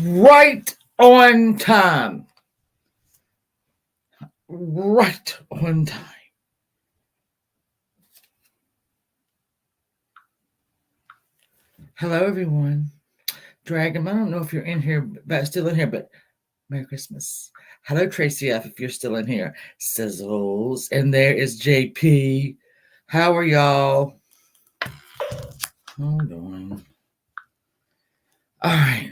Right on time. Right on time. Hello, everyone. Dragon, I don't know if you're in here, but still in here, but Merry Christmas. Hello, Tracy F., if you're still in here. Sizzles. And there is JP. How are y'all? Hold on. All right.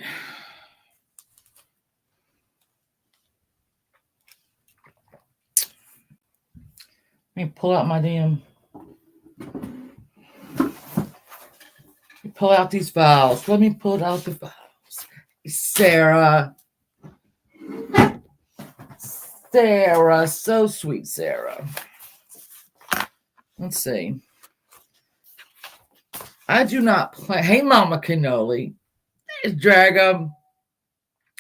Let me pull out my damn. Pull out these files. Let me pull out the files. Sarah. Sarah. So sweet, Sarah. Let's see. I do not play. Hey, Mama Cannoli. There's Dragon.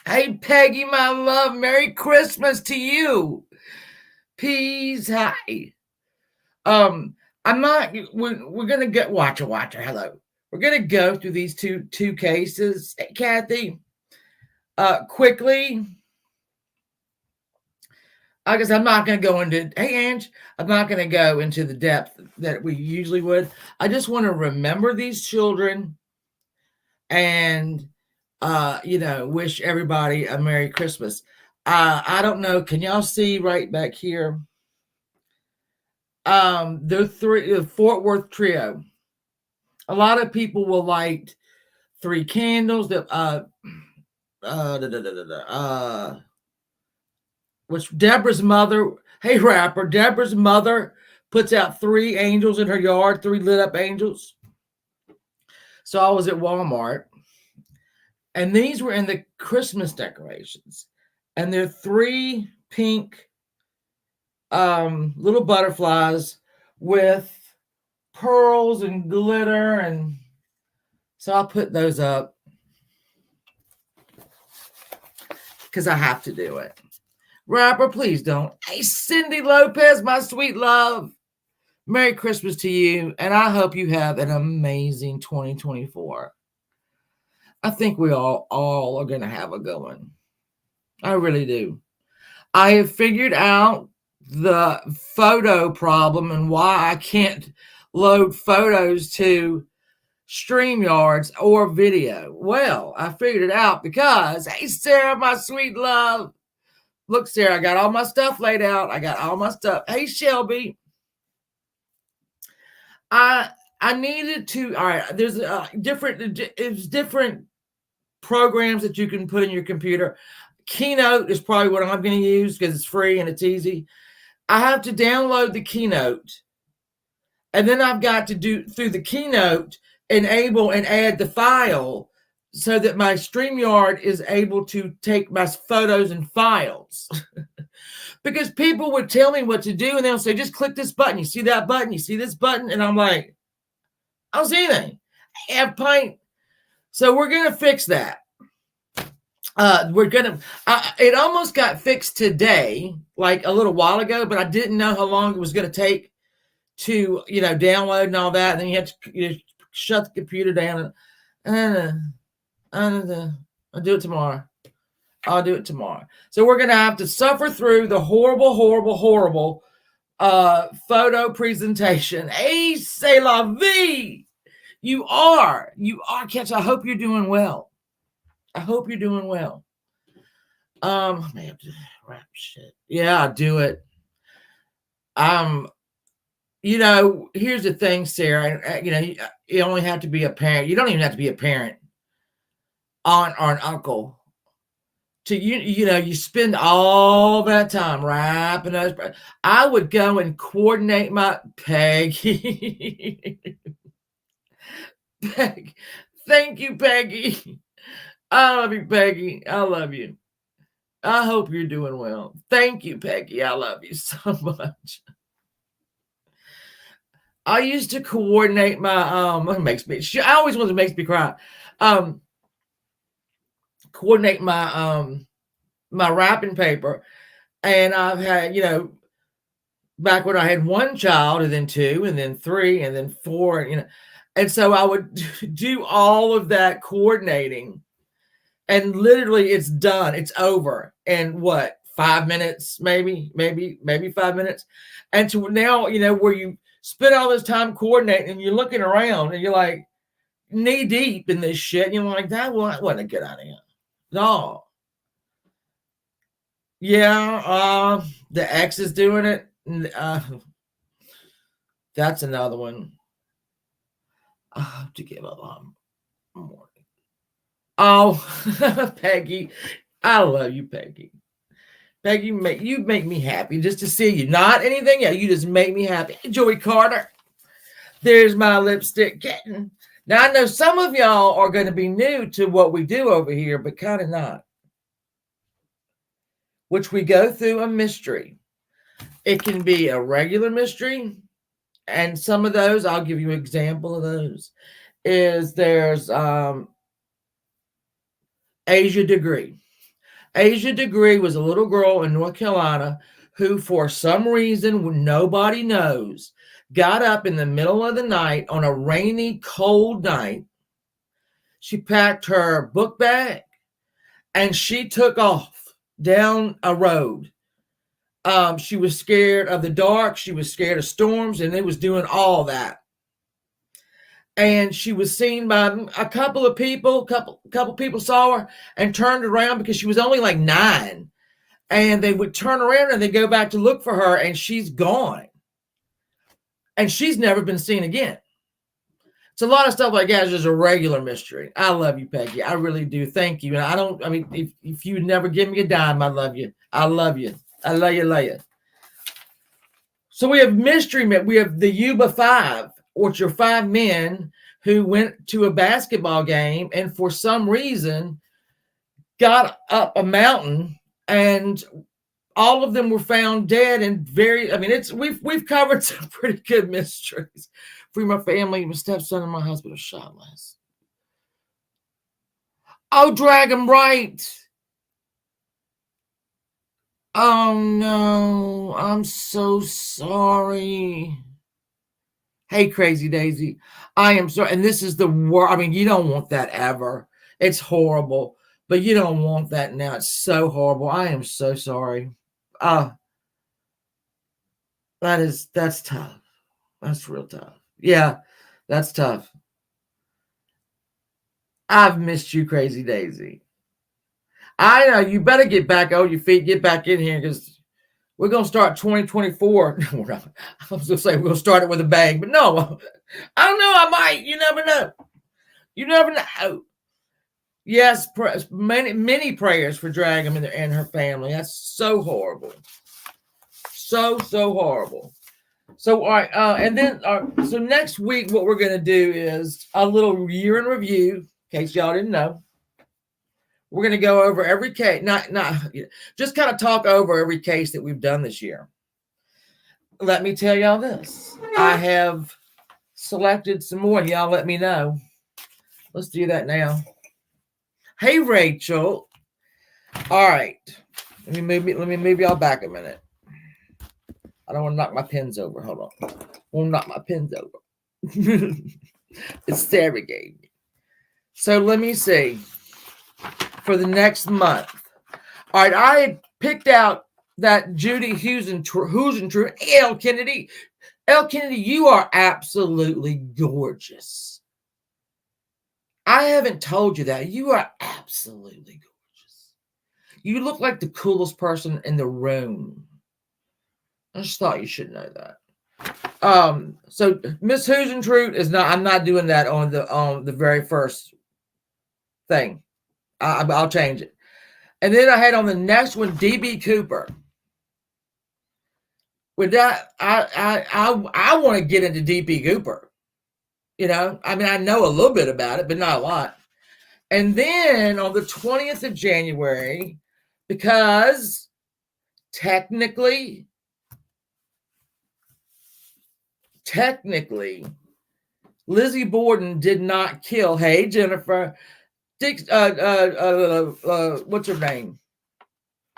Hey, Peggy, my love. Merry Christmas to you. Peace. Hi. I'm not. We're gonna get watcher. Hello. We're gonna go through these two cases, hey, Kathy. Quickly. I guess I'm not going to go into. Hey, Ange. I'm not going to go into the depth that we usually would. I just want to remember these children, and wish everybody a Merry Christmas. I don't know. Can y'all see right back here? The Fort Worth trio. A lot of people will light 3 candles. Which Deborah's mother. Hey, rapper. Deborah's mother puts out 3 angels in her yard. 3 lit up angels. So I was at Walmart. And these were in the Christmas decorations. And they're 3 pink little butterflies with pearls and glitter. And so I'll put those up because I have to do it. Rapper, please don't. Hey, Cindy Lopez, my sweet love. Merry Christmas to you. And I hope you have an amazing 2024. I think we all are going to have a good one. I really do. I have figured out the photo problem and why I can't load photos to StreamYards or video. Well, I figured it out because, hey, Sarah, my sweet love. Look, Sarah, I got all my stuff laid out. I got all my stuff. Hey, Shelby. I needed to. All right, there's different programs that you can put in your computer. Keynote is probably what I'm going to use because it's free and it's easy. I have to download the Keynote, and then I've got to do through the Keynote enable and add the file so that my StreamYard is able to take my photos and files. Because people would tell me what to do, and they'll say, just click this button. You see that button? You see this button? And I'm like, I don't see anything. I have paint. So we're going to fix that. It almost got fixed today, like a little while ago, but I didn't know how long it was going to take to, download and all that. And then you have to shut the computer down. I'll do it tomorrow. I'll do it tomorrow. So we're going to have to suffer through the horrible photo presentation. Hey, c'est la vie. You are, Catch. I hope you're doing well. I hope you're doing well. I may have to wrap shit. Yeah, I'll do it. Here's the thing, Sarah. You only have to be a parent. You don't even have to be a parent, aunt or an uncle. To you spend all that time wrapping those. I would go and coordinate my Peggy. Peggy. Thank you, Peggy. I love you, Peggy. I love you. I hope you're doing well. Thank you, Peggy. I love you so much. I used to coordinate my I always want to make me cry. Coordinate my my wrapping paper, and I've had back when I had 1 child and then 2 and then 3 and then 4 and so I would do all of that coordinating And literally it's done. It's over. And what, 5 minutes, maybe 5 minutes. And to now, where you spend all this time coordinating and you're looking around and you're like knee deep in this shit. And you're like, that wasn't a good idea. No. Yeah, the ex is doing it. That's another one. I have to give up on morning. Oh, Peggy. I love you, Peggy. Peggy, you make me happy just to see you. Not anything else. You just make me happy. Joey Carter. There's my lipstick kitten. Now, I know some of y'all are going to be new to what we do over here, but kind of not. Which we go through a mystery. It can be a regular mystery. And some of those, I'll give you an example of those, is there's Asia Degree. Asia Degree was a little girl in North Carolina who, for some reason nobody knows, got up in the middle of the night on a rainy, cold night. She packed her book bag and she took off down a road. She was scared of the dark. She was scared of storms, and it was doing all that. And she was seen by a couple of people. Couple people saw her and turned around because she was only like 9. And they would turn around and they go back to look for her, and she's gone. And she's never been seen again. It's a lot of stuff like that. It's just a regular mystery. I love you, Peggy. I really do. Thank you. And if you never give me a dime, I love you. I love you. I love you, love you. So we have mystery men. We have the Yuba 5, which are 5 men who went to a basketball game and for some reason got up a mountain, and all of them were found dead. And we've covered some pretty good mysteries. Free my family, my stepson, and my husband are shot last. Oh, drag him right. Oh no, I'm so sorry. Hey, Crazy Daisy, I am sorry. And this is the worst. You don't want that ever. It's horrible, but you don't want that now. It's so horrible. I am so sorry. That's tough. That's real tough. Yeah, that's tough. I've missed you, Crazy Daisy. I know you better get back on your feet, get back in here, because we're going to start 2024. I was going to say we're going to start it with a bang, but no, I don't know. I might. You never know. You never know. Yes, many prayers for Dragon and her family. That's so horrible. So horrible. So, all right. And then, so next week, what we're going to do is a little year in review, in case y'all didn't know. We're going to go over every case, just kind of talk over every case that we've done this year. Let me tell y'all this. I have selected some more, and y'all let me know. Let's do that now. Hey, Rachel. All right. Let me move y'all back a minute. I don't want to knock my pins over. Hold on. I won't knock my pins over. It's Sarah gave me. So let me see. For the next month. All right, I picked out that Judy Husentrude. Elle Kennedy. Elle Kennedy, you are absolutely gorgeous. I haven't told you that. You are absolutely gorgeous. You look like the coolest person in the room. I just thought you should know that. So Miss Husentrude is not. I'm not doing that on the very first thing. I'll change it. And then I had on the next one DB Cooper. With that, I want to get into DB Cooper. I know a little bit about it, but not a lot. And then on the 20th of January, because technically, Lizzie Borden did not kill. Hey, Jennifer. What's her name?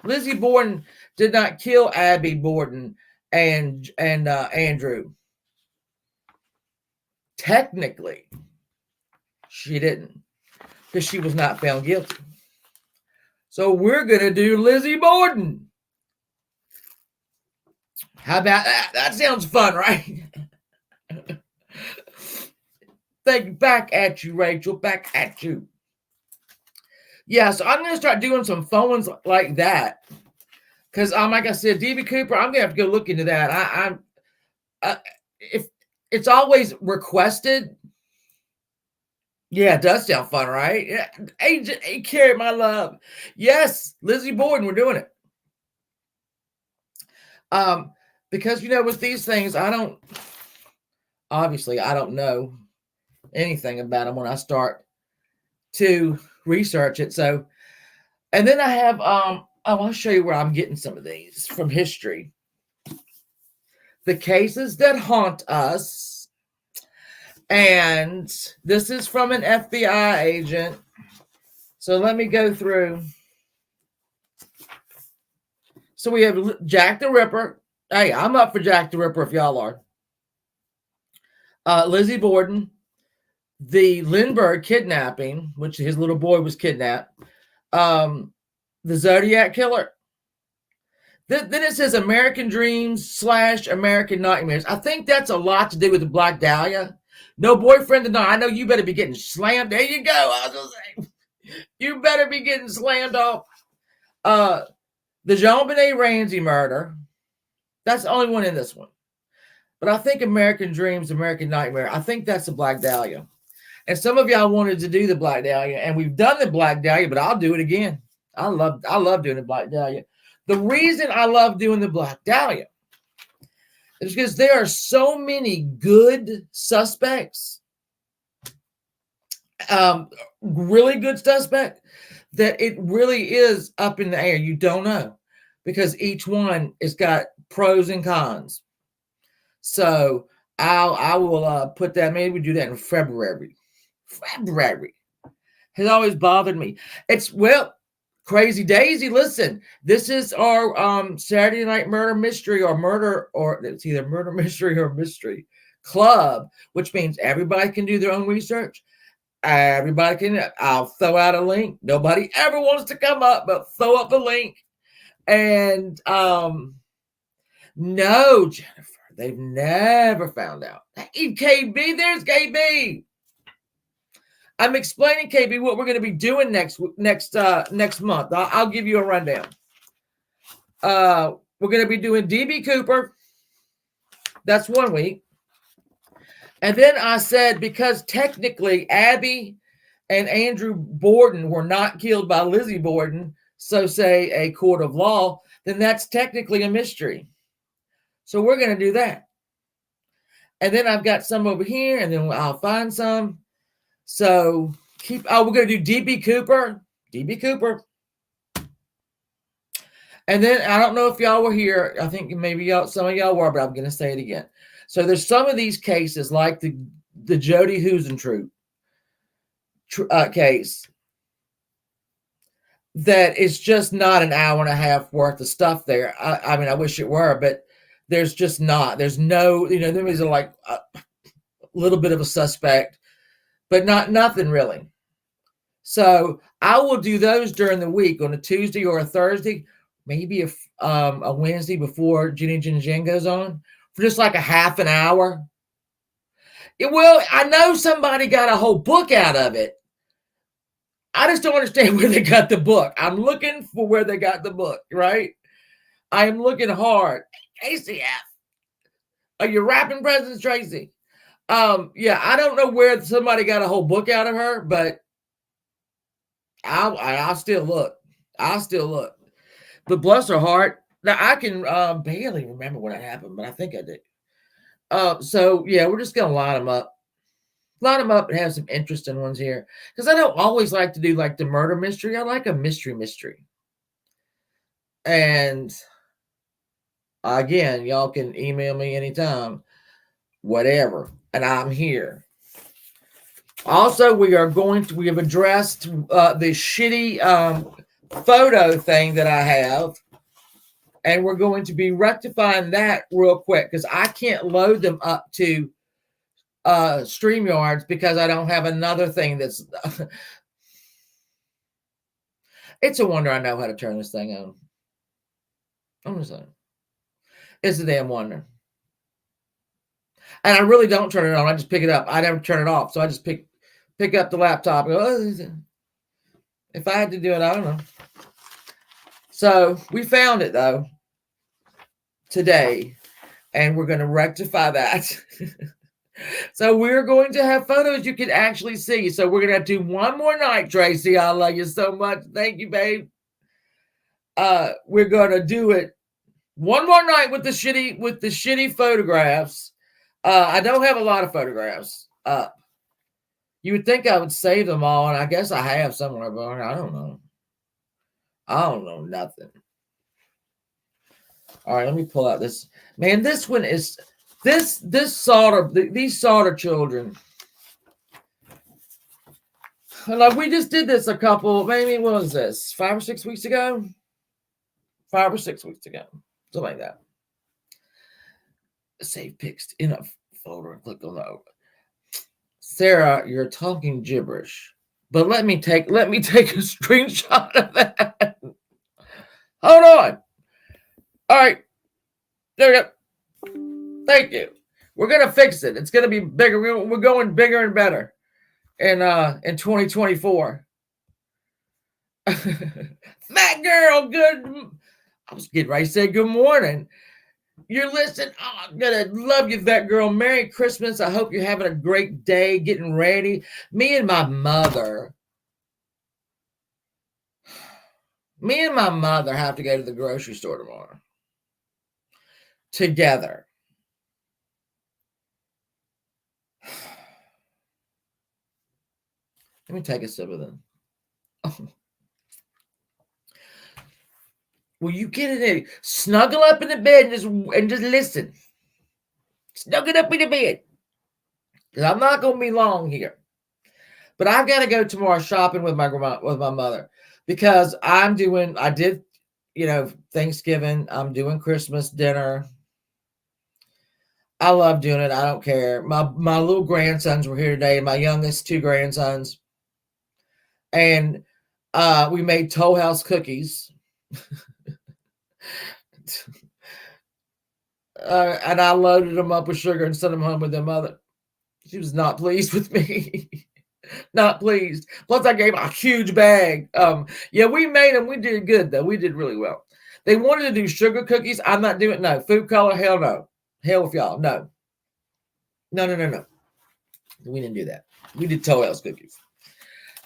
Lizzie Borden did not kill Abby Borden and Andrew. Technically, she didn't, because she was not found guilty. So we're going to do Lizzie Borden. How about that? That sounds fun, right? Back at you, Rachel. Back at you. Yeah, so I'm going to start doing some fun ones like that. Because, like I said, D.B. Cooper, I'm going to have to go look into that. If it's always requested. Yeah, it does sound fun, right? Yeah. Agent A. Carrot, my love. Yes, Lizzie Borden, we're doing it. Because, with these things, I don't know anything about them when I start to research it. So, and then I have, I'll show you where I'm getting some of these from history. The cases that haunt us. And this is from an FBI agent. So let me go through. So we have Jack the Ripper. Hey, I'm up for Jack the Ripper if y'all are. Lizzie Borden. The Lindbergh kidnapping, which his little boy was kidnapped. The Zodiac Killer. Then it says American Dreams / American Nightmares. I think that's a lot to do with the Black Dahlia. No boyfriend tonight. I know you better be getting slammed. There you go. I was just saying, you better be getting slammed off. The JonBenet Ramsey murder. That's the only one in this one. But I think American Dreams, American Nightmare, I think that's the Black Dahlia. And some of y'all wanted to do the Black Dahlia, and we've done the Black Dahlia, but I'll do it again. I love doing the Black Dahlia. The reason I love doing the Black Dahlia is because there are so many good suspects, really good suspect, that it really is up in the air. You don't know, because each one has got pros and cons. So I will put that. Maybe we do that in February. February has always bothered me. Crazy Daisy, listen, this is our Saturday Night Murder Mystery or it's either Murder Mystery or Mystery Club, which means everybody can do their own research. Everybody can. I'll throw out a link. Nobody ever wants to come up, but throw up a link. And no, Jennifer, they've never found out. Hey, KB, there's KB. I'm explaining, KB, what we're going to be doing next month. I'll give you a rundown. We're going to be doing D.B. Cooper. That's 1 week. And then I said, because technically Abby and Andrew Borden were not killed by Lizzie Borden, so say a court of law, then that's technically a mystery. So we're going to do that. And then I've got some over here, and then I'll find some. So we're going to do D.B. Cooper. D.B. Cooper. And then I don't know if y'all were here. I think maybe some of y'all were, but I'm going to say it again. So there's some of these cases like the Jody Huisentruit case that is just not an hour and a half worth of stuff there. I mean, I wish it were, but there's just not. There's no, there's like a little bit of a suspect, but nothing really. So I will do those during the week on a Tuesday or a Thursday, maybe a Wednesday before Jenny Jen Jen goes on for just like a half an hour. I know somebody got a whole book out of it. I just don't understand where they got the book. I'm looking for where they got the book, right? I am looking hard. KCF. Are you rapping presents, Tracy? Yeah, I don't know where somebody got a whole book out of her, but I'll still look. I'll still look. But bless her heart. Now I can barely remember when it happened, but I think I did. So yeah, we're just gonna line them up. Line them up and have some interesting ones here. Because I don't always like to do like the murder mystery. I like a mystery. And again, y'all can email me anytime, whatever. And I'm here. Also, we have addressed the shitty photo thing that I have. And we're going to be rectifying that real quick because I can't load them up to StreamYards because I don't have another thing that's It's a wonder I know how to turn this thing on. I'm just saying. It's a damn wonder. And I really don't turn it on. I just pick it up. I never turn it off. So I just pick up the laptop. And go, oh, if I had to do it, I don't know. So we found it though today, and we're going to rectify that. So we're going to have photos you can actually see. So we're going to do one more night, Tracy. I love you so much. Thank you, babe. We're going to do it one more night with the shitty photographs. I don't have a lot of photographs up. You would think I would save them all, and I guess I have somewhere, but I don't know. I don't know nothing. All right, let me pull out this. Man, this one is this Sodder, these Sodder children. Like we just did this a couple, maybe what was this? 5 or 6 weeks ago? 5 or 6 weeks ago. Something like that. Save pics in a folder and click on the open. Sarah, you're talking gibberish. But let me take a screenshot of that. Hold on. All right. There we go. Thank you. We're gonna fix it. It's gonna be bigger. We're going bigger and better in 2024. Fat girl, good. I was getting ready to say good morning. You're listening. Oh, I'm gonna love you, that girl. Merry Christmas. I hope you're having a great day, getting ready. Me and my mother have to go to the grocery store tomorrow. Together. Let me take a sip of them. Oh. Will you get in there? Snuggle up in the bed and just listen. Snuggle up in the bed. Because I'm not going to be long here. But I've got to go tomorrow shopping with my mother. Because I did, Thanksgiving. I'm doing Christmas dinner. I love doing it. I don't care. My little grandsons were here today. My youngest 2 grandsons. And we made Toll House cookies. And I loaded them up with sugar and sent them home with their mother. She was not pleased with me. Not pleased. Plus, I gave a huge bag. We made them. We did good, though. We did really well. They wanted to do sugar cookies. I'm not doing it. No. Food color? Hell no. Hell with y'all. No. No. We didn't do that. We did Toll House cookies.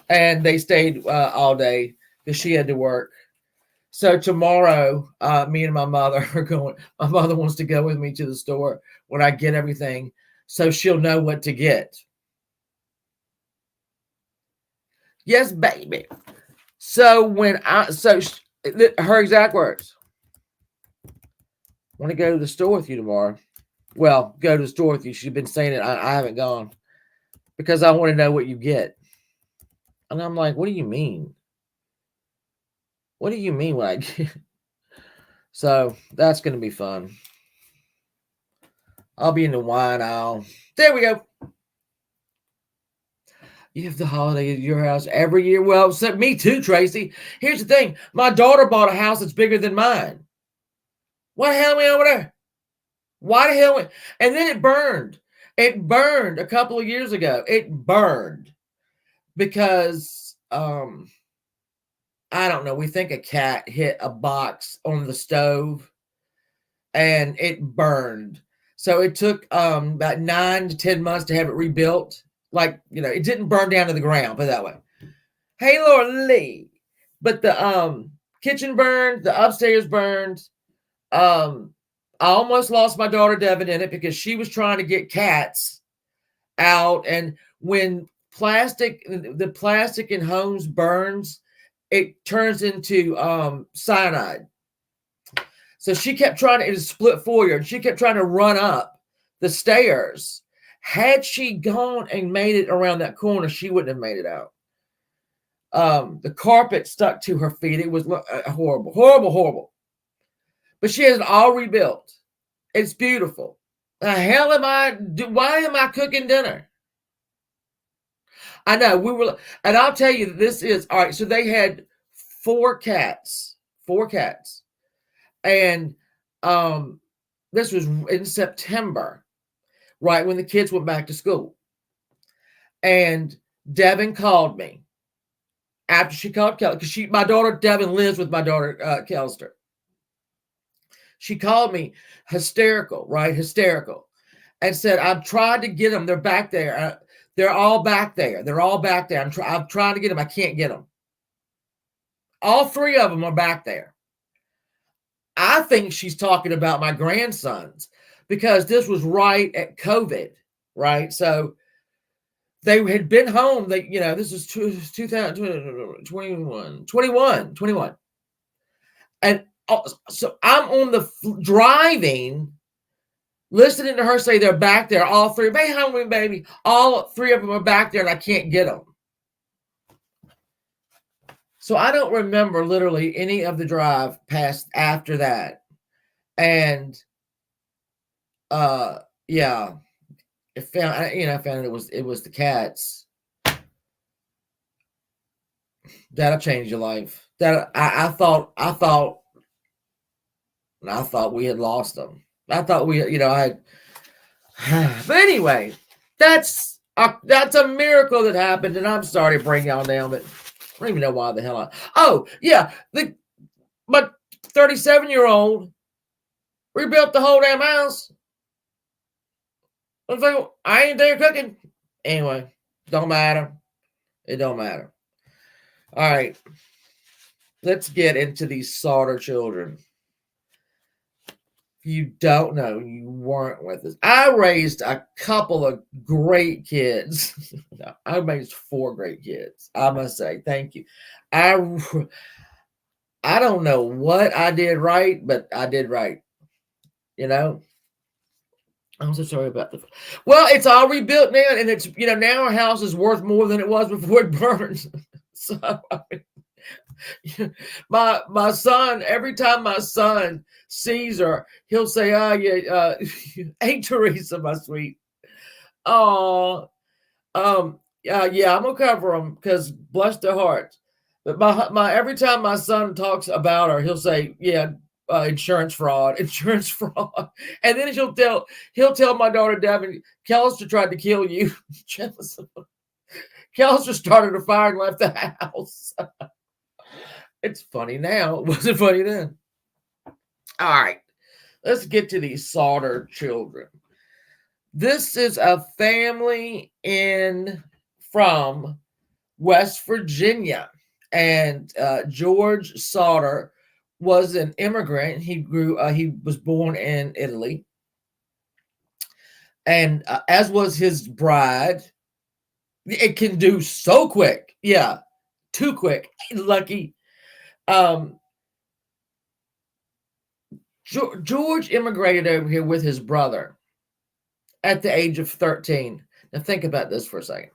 And they stayed all day because she had to work. So tomorrow, me and my mother are going. My mother wants to go with me to the store when I get everything, so she'll know what to get. Yes, baby. So her exact words. Want to go to the store with you tomorrow? Well, go to the store with you. She's been saying it. I haven't gone because I want to know what you get. And I'm like, what do you mean? What do you mean when I get? So that's going to be fun. I'll be in the wine aisle. There we go. You have the holiday at your house every year. Well, except me too, Tracy. Here's the thing. My daughter bought a house that's bigger than mine. What the hell are we over there? Why the hell? And then it burned. It burned a couple of years ago. It burned because I don't know. We think a cat hit a box on the stove and it burned. So it took about 9 to 10 months to have it rebuilt. Like, it didn't burn down to the ground, put it that way. Hey, Lord Lee. But the kitchen burned, the upstairs burned. I almost lost my daughter Devin in it because she was trying to get cats out. And when the plastic in homes burns, it turns into cyanide. So she kept trying to, it was split foyer, and she kept trying to run up the stairs. Had she gone and made it around that corner, she wouldn't have made it out. The carpet stuck to her feet. It was horrible, horrible, horrible. But she has it all rebuilt. It's beautiful. The hell why am I cooking dinner? I know and I'll tell you, this is, all right, so they had 4 cats. 4 cats. And this was in September, right when the kids went back to school. And Devin called me after she called Kelly, because my daughter Devin lives with my daughter Kelster. She called me hysterical, right? Hysterical. And said, I've tried to get them. They're back there. They're all back there. They're all back there. I'm trying to get them. I can't get them. All 3 of them are back there. I think she's talking about my grandsons, because this was right at COVID, right? So they had been home. They, this is 2021. And so I'm on the driving, listening to her say they're back there. All 3, hey, home, baby. All 3 of them are back there, and I can't get them. So I don't remember literally any of the drive past after that. And yeah, I found it was the cats. That'll change your life. That I thought we had lost them. I thought we, I had. But anyway, that's a miracle that happened, and I'm sorry to bring y'all down, but I don't even know why the hell oh yeah, my 37-year-old rebuilt the whole damn house. I was like, I ain't there cooking. Anyway, don't matter. It don't matter. All right, let's get into these Sodder children. If you don't know, you weren't with us. I raised a couple of great kids. I raised 4 great kids. I must say, thank you. I don't know what I did right, but I did right. I'm so sorry about the. Well, it's all rebuilt now, and it's now our house is worth more than it was before it burned. So my son, every time my son sees her, he'll say, "Oh yeah, hey Teresa, my sweet." Oh, yeah, I'm gonna cover them because bless their hearts. But my every time my son talks about her, he'll say, "Yeah, insurance fraud," and then he'll tell my daughter Devin, Kelster tried to kill you. Kelster started a fire and left the house. It's funny now. It wasn't funny then. All right, let's get to these Sodder children. This is a family from West Virginia, and George Sodder was an immigrant. He was born in Italy, and as was his bride. It can do so quick, yeah, too quick. Lucky. George immigrated over here with his brother at the age of 13. Now think about this for a second.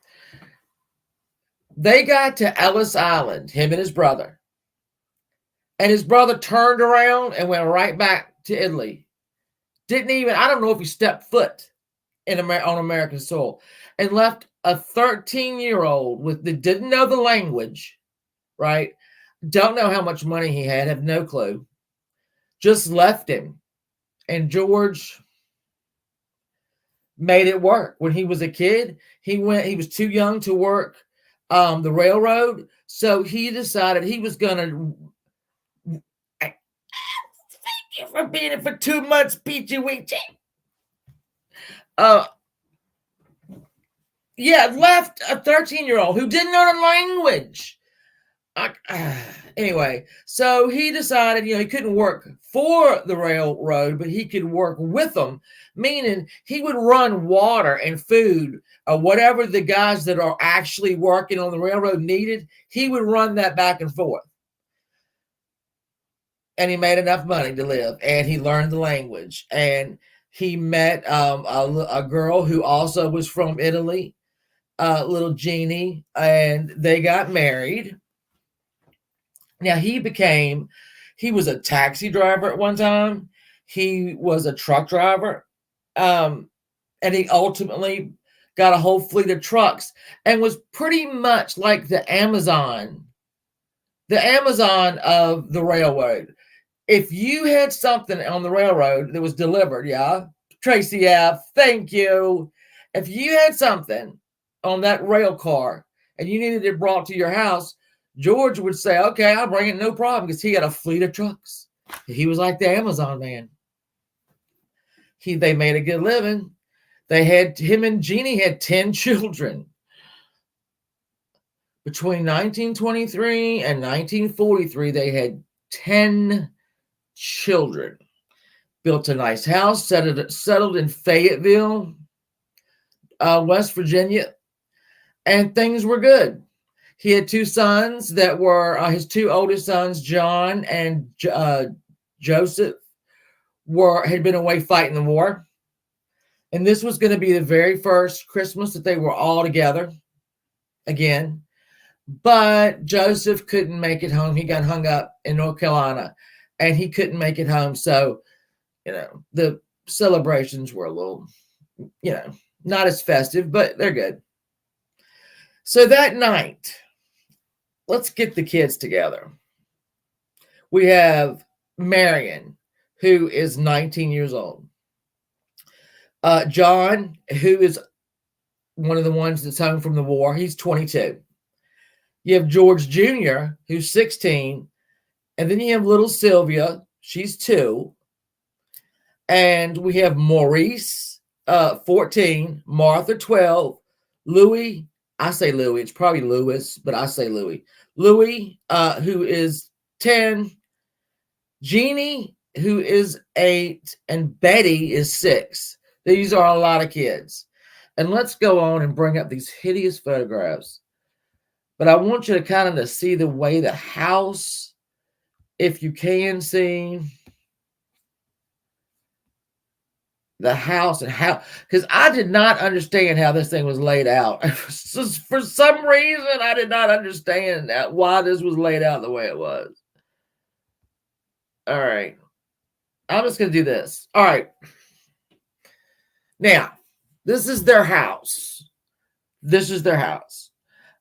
They got to Ellis Island, him and his brother. And his brother turned around and went right back to Italy. I don't know if he stepped foot on American soil, and left a 13-year-old that didn't know the language, right? Don't know how much money he had, have no clue. Just left him. And George made it work. When he was a kid, he was too young to work the railroad. So he decided he was going to, thank you for being it for 2 months, Peachy Weechy. Left a 13-year-old who didn't know the language. Anyway, so he decided, he couldn't work for the railroad, but he could work with them, meaning he would run water and food or whatever the guys that are actually working on the railroad needed. He would run that back and forth. And he made enough money to live, and he learned the language. And he met a girl who also was from Italy, little Jeannie, and they got married. Now, he was a taxi driver at one time. He was a truck driver. And he ultimately got a whole fleet of trucks and was pretty much like the Amazon the Amazon of the railroad. If you had something on the railroad that was delivered, yeah, Tracy F., thank you. If you had something on that rail car and you needed it brought to your house, George would say, okay, I'll bring it, no problem, because he had a fleet of trucks. He was like the Amazon man. They made a good living. Him and Jeannie had 10 children. Between 1923 and 1943, they had 10 children. Built a nice house, settled in Fayetteville, West Virginia, and things were good. He had two sons that were his two oldest sons, John and Joseph, had been away fighting the war. And this was going to be the very first Christmas that they were all together again. But Joseph couldn't make it home. He got hung up in North Carolina, and he couldn't make it home. So, the celebrations were a little, not as festive, but they're good. So that night, let's get the kids together. We have Marion, who is 19 years old. John, who is one of the ones that's home from the war, he's 22. You have George Jr., who's 16. And then you have little Sylvia, she's 2. And we have Maurice, 14, Martha, 12, Louis, I say Louis, it's probably Louis, but I say Louis. Louis, who is 10, Jeannie, who is 8, and Betty is 6. These are a lot of kids. And let's go on and bring up these hideous photographs. But I want you to kind of see the way the house, if you can see the house and how, because I did not understand how this thing was laid out. For some reason, I did not understand why this was laid out the way it was. All right. I'm just going to do this. All right. Now, this is their house. This is their house.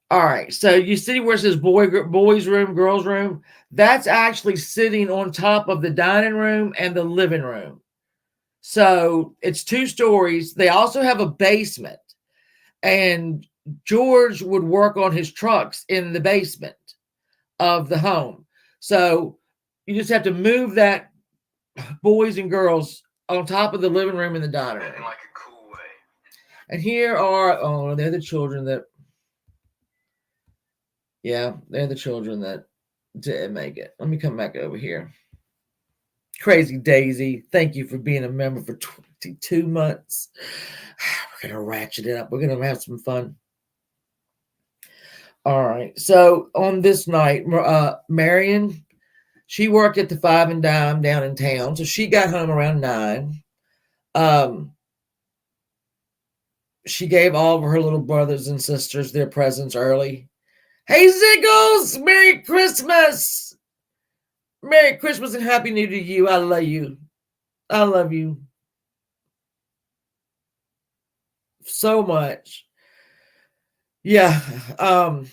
All right. So you see where it says boys room, girls room? That's actually sitting on top of the dining room and the living room. So it's 2 stories. They also have a basement. And George would work on his trucks in the basement of the home. So you just have to move that boys and girls on top of the living room and the dining room. In like a cool way. And here are, they're the children that, they're the children that didn't make it. Let me come back over here. Crazy Daisy, thank you for being a member for 22 months. We're going to ratchet it up. We're going to have some fun. All right. So on this night, Marion, she worked at the Five and Dime down in town. So she got home around 9. She gave all of her little brothers and sisters their presents early. Hey, Ziggles, Merry Christmas. Merry Christmas and Happy New Year to you. I love you. I love you so much. Yeah. The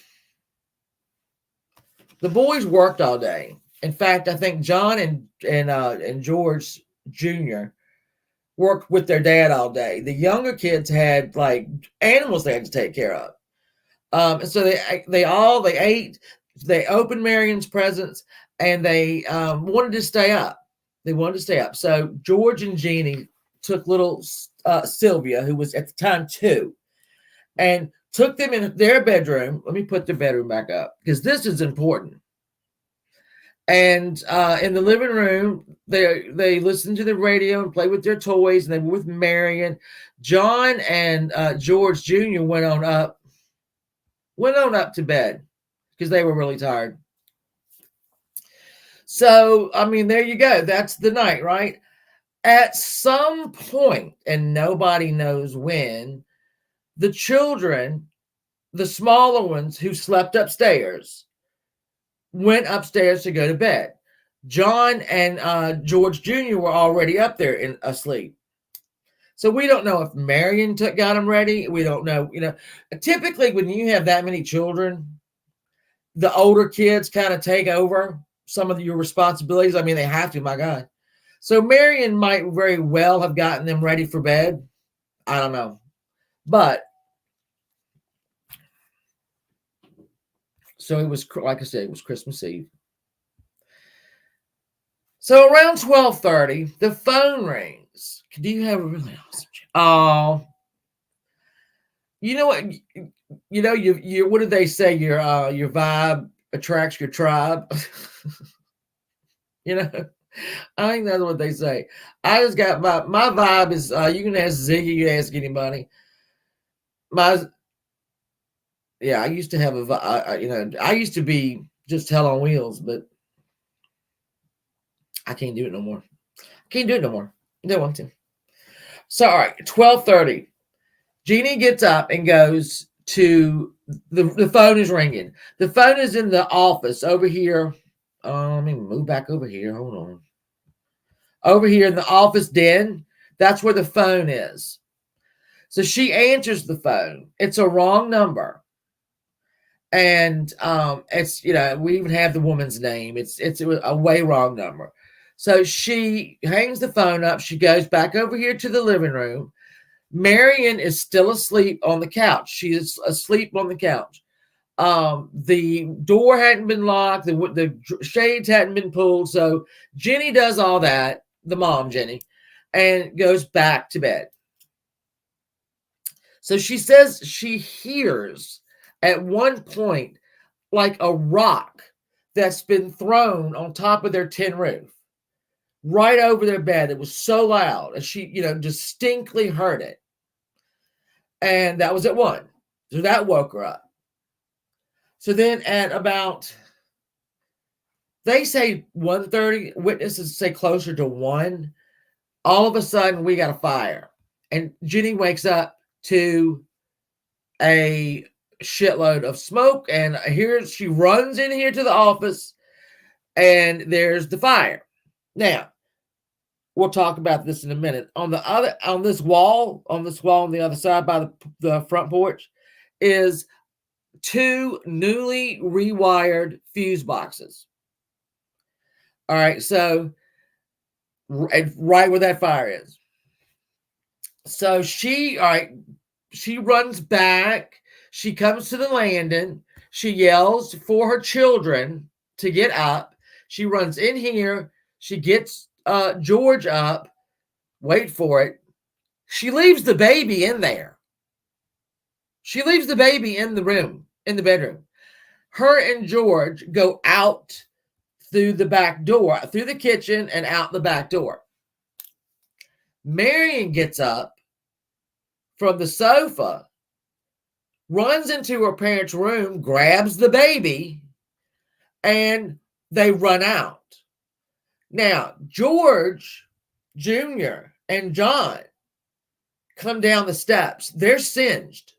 boys worked all day. In fact, I think John and George Jr. worked with their dad all day. The younger kids had like animals they had to take care of. And so they ate, they opened Marion's presents, and they wanted to stay up. They wanted to stay up. So George and Jeannie took little Sylvia, who was at the time 2, and took them in their bedroom. Let me put their bedroom back up because this is important. And in the living room, they listened to the radio and played with their toys, and they were with Marion. John and George Jr. went on up to bed because they were really tired. So, I mean, there you go. That's the night, right? At some point, and nobody knows when, the children, the smaller ones who slept upstairs, went upstairs to go to bed. John and George Jr. were already up there asleep. So we don't know if Marion got them ready. We don't know. Typically when you have that many children, the older kids kind of take over some of your responsibilities. I mean, they have to, my God. So Marion might very well have gotten them ready for bed. I don't know. But so it was, like I said, it was Christmas Eve. So around 12:30, the phone rings. Do you have a really awesome job? Oh, you know what? You know, you what did they say? Your vibe attracts your tribe. You know, I think that's what they say. I just got my vibe is you can ask Ziggy, you can ask anybody. Yeah, I used to have I used to be just hell on wheels, but I can't do it no more. Can't do it no more. I don't want to. So all right, 12:30. Jeannie gets up and goes to the phone is ringing. The phone is in the office over here. Let me move back over here. Hold on. Over here in the office den, that's where the phone is. So she answers the phone. It's a wrong number. And it's, we even have the woman's name. It's a way wrong number. So she hangs the phone up. She goes back over here to the living room. Marion is still asleep on the couch. She is asleep on the couch. The door hadn't been locked. The shades hadn't been pulled. So Jenny does all that, the mom, Jenny, and goes back to bed. So she says she hears at one point like a rock that's been thrown on top of their tin roof right over their bed. It was so loud, and she, distinctly heard it. And that was at 1. So that woke her up. So then at about, they say 1:30, witnesses say closer to 1. All of a sudden, we got a fire. And Jenny wakes up to a shitload of smoke. And here she runs in here to the office, and there's the fire. Now, we'll talk about this in a minute. On this wall on the other side by the front porch is 2 newly rewired fuse boxes. All right, so right where that fire is. So she runs back. She comes to the landing. She yells for her children to get up. She runs in here. She gets George up. Wait for it. She leaves the baby in there. She leaves the baby in the room, in the bedroom. Her and George go out through the back door, through the kitchen and out the back door. Marion gets up from the sofa, runs into her parents' room, grabs the baby, and they run out. Now, George Jr. and John come down the steps. They're singed.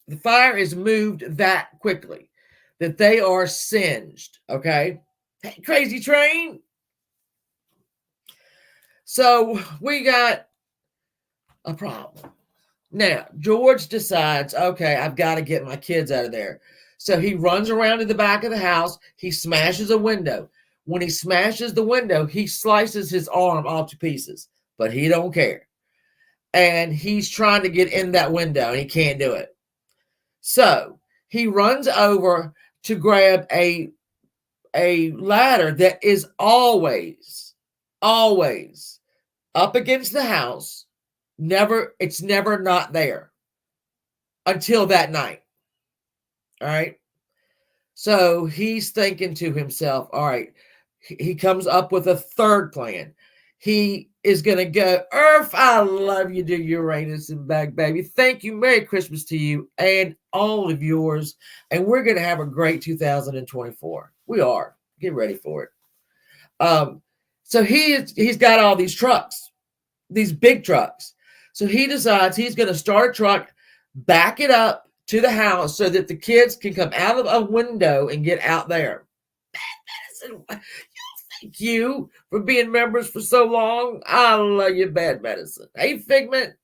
The fire is moved that quickly that they are singed, okay? Hey, crazy train. So we got a problem. Now, George decides, okay, I've got to get my kids out of there. So he runs around to the back of the house. He smashes a window. When he smashes the window, he slices his arm off to pieces, but he don't care. And he's trying to get in that window, and he can't do it. So he runs over to grab a ladder that is always up against the house. It's never not there until that night. All right. So he's thinking to himself, all right, he comes up with a third plan. He is going to go, Earth, I love you, dear Uranus and back, baby. Thank you. Merry Christmas to you and all of yours. And we're going to have a great 2024. We are. Get ready for it. So he's got all these trucks, these big trucks. So he decides he's going to start a truck, back it up to the house so that the kids can come out of a window and get out there. Bad medicine. Thank you for being members for so long. I love you, Bad Medicine. Hey, Figment.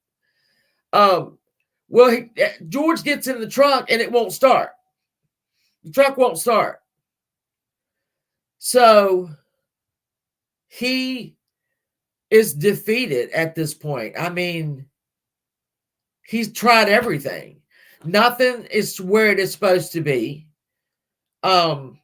George gets in the truck and it won't start. The truck won't start. So he is defeated at this point. I mean, he's tried everything. Nothing is where it is supposed to be. And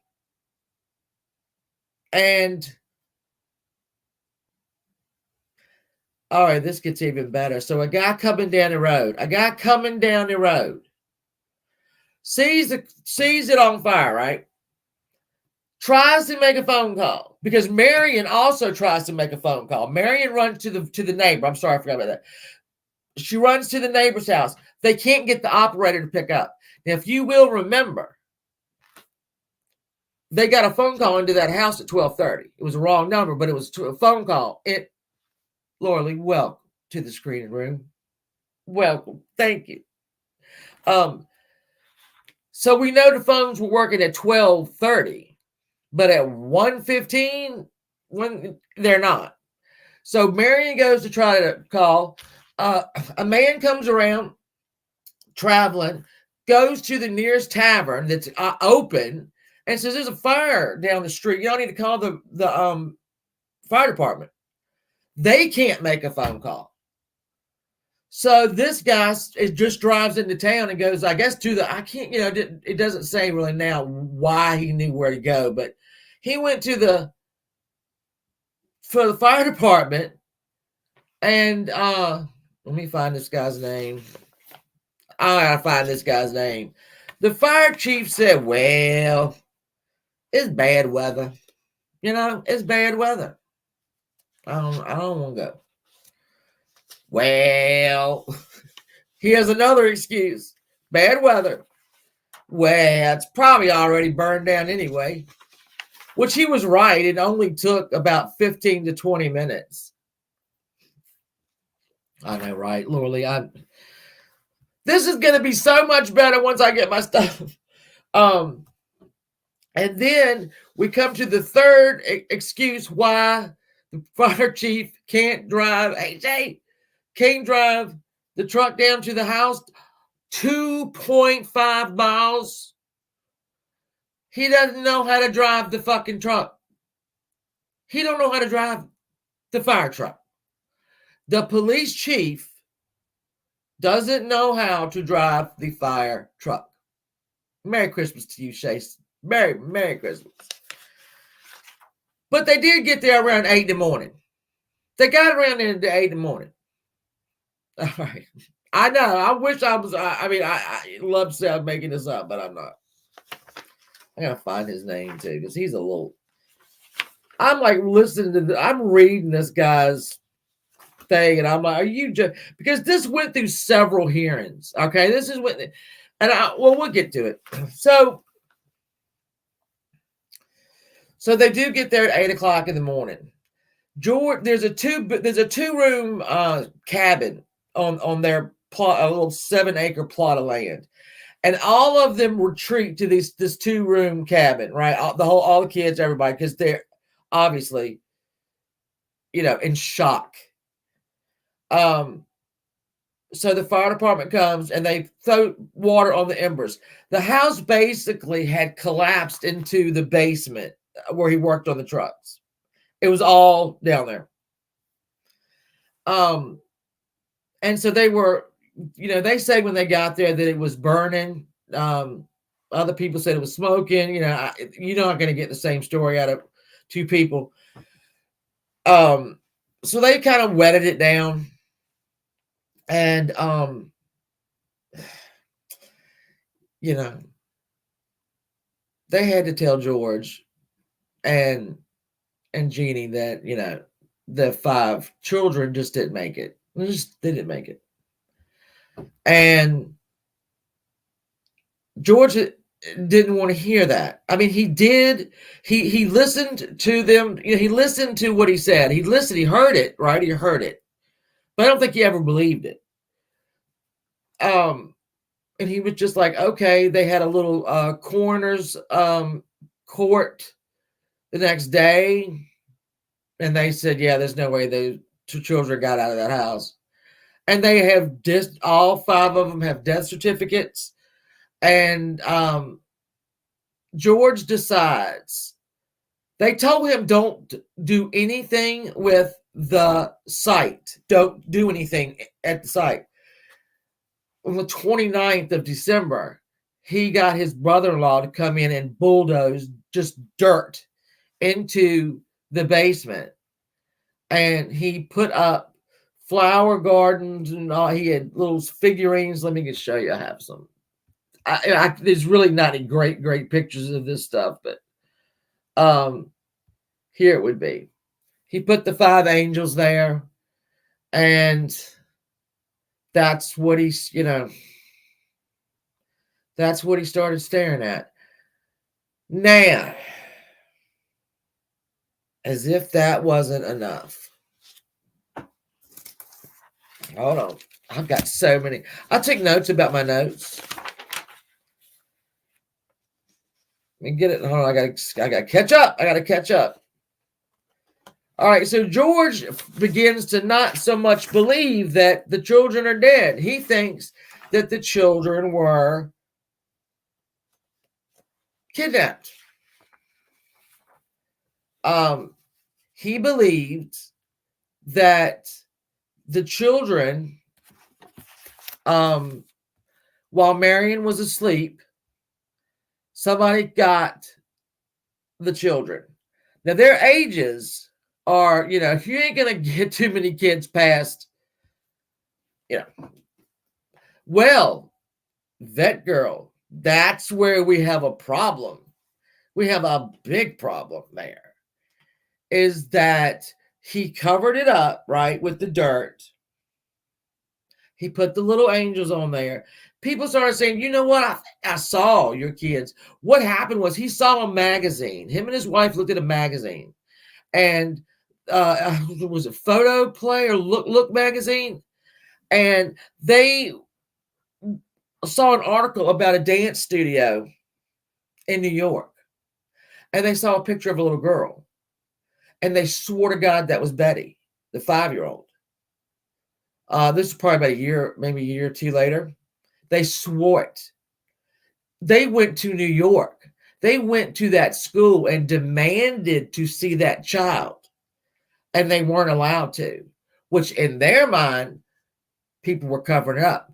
all right, this gets even better. So a guy coming down the road, sees it on fire, right? Tries to make a phone call because Marion also tries to make a phone call. Marion runs to the neighbor. I'm sorry, I forgot about that. She runs to the neighbor's house. They can't get the operator to pick up. Now, if you will remember, they got a phone call into that house at 12:30. It was a wrong number, but it was a phone call. Laura Lee, welcome to the screening room. Welcome. Thank you. So we know the phones were working at 12:30, but at 1:15, when they're not. So Marion goes to try to call. A man comes around, traveling, goes to the nearest tavern that's open, and says, "There's a fire down the street. Y'all need to call the fire department." They can't make a phone call. So this guy just drives into town and goes, I guess, it doesn't say really now why he knew where to go, but he went for the fire department, and let me find this guy's name. I gotta find this guy's name. The fire chief said, well, it's bad weather. It's bad weather. I don't want to go. Well, here's another excuse. Bad weather. Well, it's probably already burned down anyway. Which he was right. It only took about 15 to 20 minutes. I know, right, Laura Lee? This is going to be so much better once I get my stuff. And then we come to the third excuse why the fire chief can't drive. AJ can't drive the truck down to the house 2.5 miles. He doesn't know how to drive the fucking truck. He don't know how to drive the fire truck. The police chief doesn't know how to drive the fire truck. Merry Christmas to you, Chase. Merry Christmas. But they did get there around 8 in the morning. They got around there at 8 in the morning. All right. I know. I wish I was. I love to say I'm making this up, but I'm not. I gotta find his name too, because he's a little. I'm like listening to. I'm reading this guy's thing, and I'm like, "Are you just?" Because this went through several hearings. Okay, this is what, and we'll get to it. So they do get there at 8 o'clock in the morning. George, there's a two-room cabin on their plot, a little 7-acre plot of land, and all of them retreat to this 2-room cabin, right? All the kids, everybody, because they're obviously, in shock. So the fire department comes and they throw water on the embers. The house basically had collapsed into the basement where he worked on the trucks. It was all down there. And so they were, they say when they got there that it was burning. Other people said it was smoking. You're not going to get the same story out of two people. So they kind of wetted it down. And, they had to tell George and Jeannie that, the 5 children just didn't make it. They didn't make it. And George didn't want to hear that. I mean, he did. He listened to them. He listened to what he said. He listened. He heard it, right? He heard it. But I don't think he ever believed it. And he was just like, okay. They had a little coroner's court the next day. And they said, yeah, there's no way the 2 children got out of that house. And they have all 5 of them have death certificates. And George decides, they told him don't do anything with the site. Don't do anything at the site. On the 29th of December, he got his brother-in-law to come in and bulldoze just dirt into the basement. And he put up flower gardens and all. He had little figurines. Let me just show you. I have some. There's really not any great pictures of this stuff, but here it would be. He put the 5 angels there, and that's what he's, that's what he started staring at. Now, as if that wasn't enough. Hold on. I've got so many. I took notes about my notes. Let me get it. Hold on. I gotta catch up. I gotta catch up. All right. So George begins to not so much believe that the children are dead. He thinks that the children were kidnapped. He believed that the children, while Marion was asleep, somebody got the children. Now, their ages are, if you ain't going to get too many kids past, well, that girl, that's where we have a problem. We have a big problem there. Is that he covered it up, right, with the dirt. He put the little angels on there. People started saying, you know what? I saw your kids. What happened was he saw a magazine. Him and his wife looked at a magazine. And was it Photo Play or Look magazine? And they saw an article about a dance studio in New York. And they saw a picture of a little girl. And they swore to God that was Betty, the 5-year-old. This is probably about a year, maybe a year or two later. They swore it. They went to New York. They went to that school and demanded to see that child. And they weren't allowed to, which in their mind, people were covering up.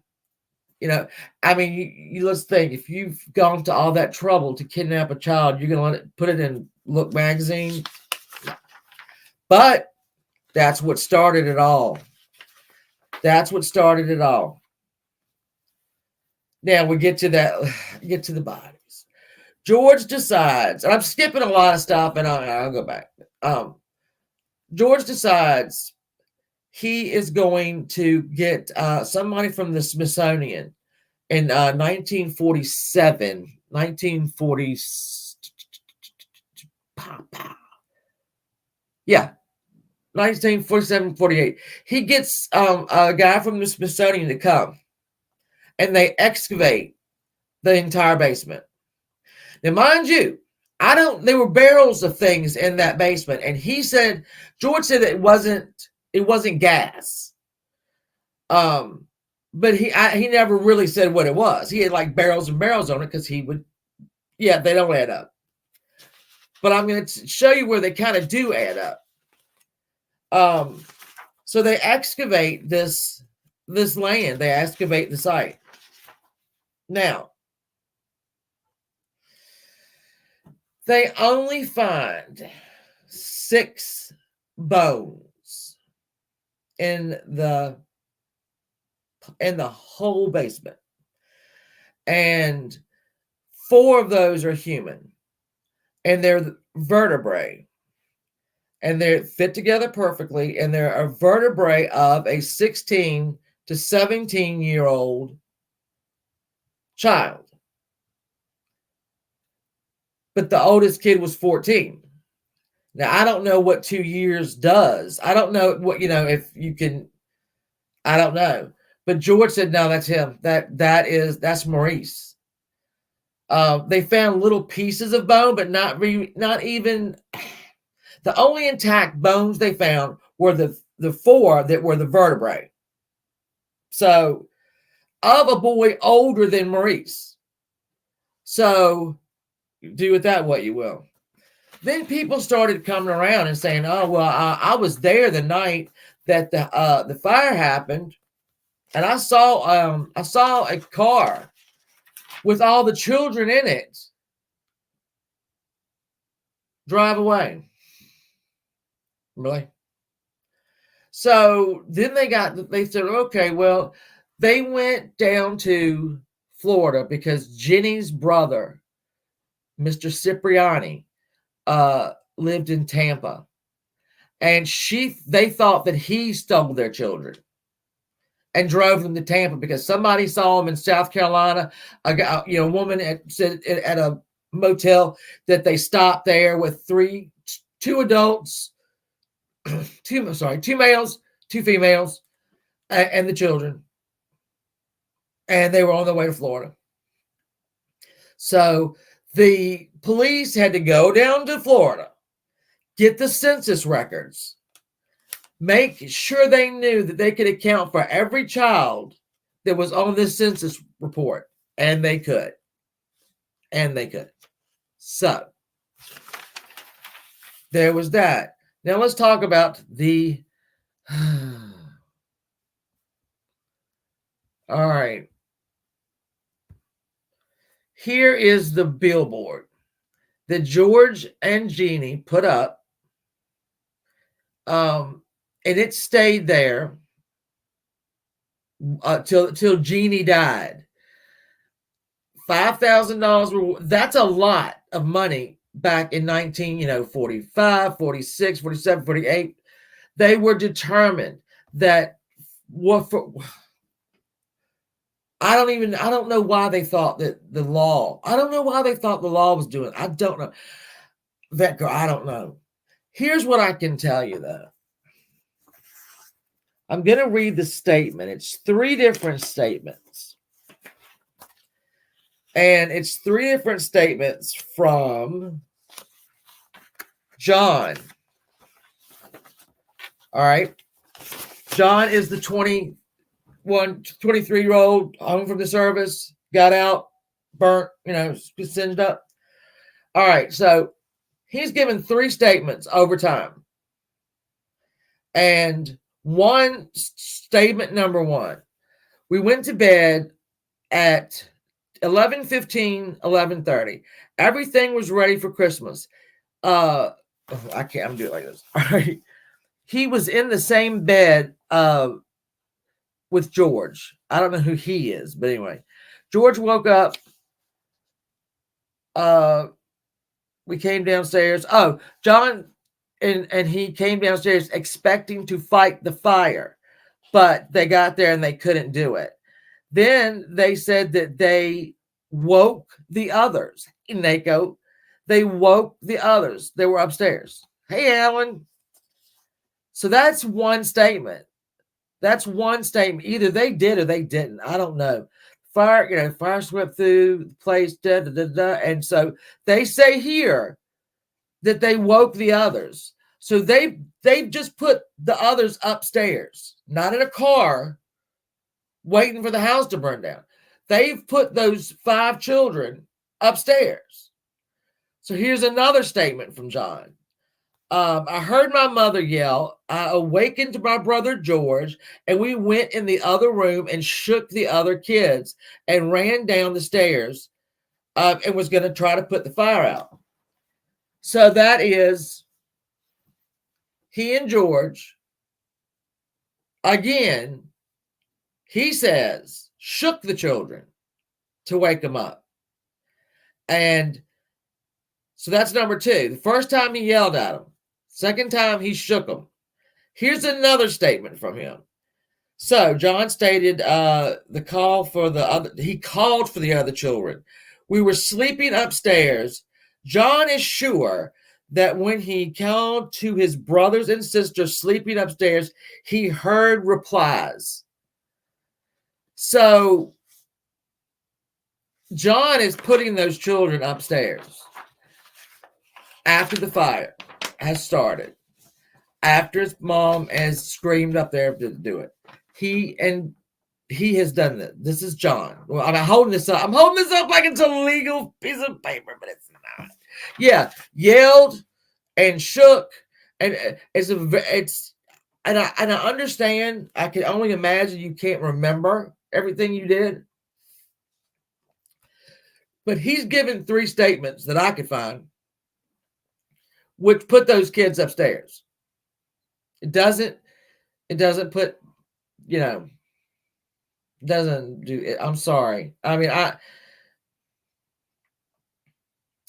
Let's think, if you've gone to all that trouble to kidnap a child, you're going to put it in Look magazine. But that's what started it all. That's what started it all. Now we get to the bodies. George decides, and I'm skipping a lot of stuff, and I'll go back. George decides he is going to get somebody from the Smithsonian in 1947. 1940. Yeah. 1947, 48. He gets a guy from the Smithsonian to come, and they excavate the entire basement. Now, mind you, there were barrels of things in that basement, and George said that it wasn't gas. But he never really said what it was. He had like barrels and barrels on it because they don't add up. But I'm going to show you where they kind of do add up. So they excavate this land. They excavate the site. Now, they only find 6 bones in the whole basement. And 4 of those are human. And they're vertebrae. And they fit together perfectly. And they're a vertebrae of a 16 to 17-year-old child. But the oldest kid was 14. Now, I don't know what 2 years does. I don't know what, if you can, I don't know. But George said, no, that's him. That's Maurice. They found little pieces of bone, but not even. The only intact bones they found were the 4 that were the vertebrae. So, of a boy older than Maurice. So, do with that what you will. Then people started coming around and saying, "Oh well, I was there the night that the fire happened, and I saw a car with all the children in it drive away." Really? So then they said, okay, well, they went down to Florida because Jenny's brother, Mr. Cipriani, lived in Tampa, and they thought that he stole their children and drove them to Tampa because somebody saw them in South Carolina. A woman said at a motel that they stopped there with two adults, two males, two females, and the children, and they were on their way to Florida. So the police had to go down to Florida, get the census records, make sure they knew that they could account for every child that was on this census report, and they could. So there was that. Now let's talk about the all right. Here is the billboard that George and Jeannie put up. And it stayed there till Jeannie died. $5,000. That's a lot of money back in 1945, 46, 47, 48. They were determined that I don't know why they thought that the law. I don't know why they thought the law was doing. I don't know. That girl, I don't know. Here's what I can tell you though. I'm going to read the statement. It's 3 different statements. And it's 3 different statements from John. All right. John is the 23-year-old home from the service, got out, burnt, singed up. All right. So he's given 3 statements over time. And statement number 1, we went to bed at 11:15, 11:30. Everything was ready for Christmas. I can't, I'm doing it like this. All right. He was in the same bed with George. I don't know who he is, but anyway, George woke up. We came downstairs. Oh, John and he came downstairs expecting to fight the fire, but they got there and they couldn't do it. Then they said that they woke the others. NACO, they woke the others. They were upstairs. Hey, Alan. So that's one statement. Either they did or they didn't. I don't know. Fire swept through the place, and so they say here that they woke the others. So they've just put the others upstairs, not in a car, waiting for the house to burn down. They've put those 5 children upstairs. So here's another statement from John. I heard my mother yell. I awakened my brother George, and we went in the other room and shook the other kids and ran down the stairs and was going to try to put the fire out. So that is he and George. Again, he says, shook the children to wake them up. And so that's number 2. The first time he yelled at them. Second time he shook them. Here's another statement from him. So John stated he called for the other children. We were sleeping upstairs. John is sure that when he called to his brothers and sisters sleeping upstairs, he heard replies. So John is putting those children upstairs after the fire has started, after his mom has screamed up there to do it. He has done that. This is John. Well, I'm holding this up. I'm holding this up like it's a legal piece of paper, but it's not. Yeah, yelled and shook, and and I understand. I can only imagine you can't remember everything you did, but he's given 3 statements that I could find, which put those kids upstairs. It doesn't. It doesn't put. You know. Doesn't do it. I'm sorry. I mean,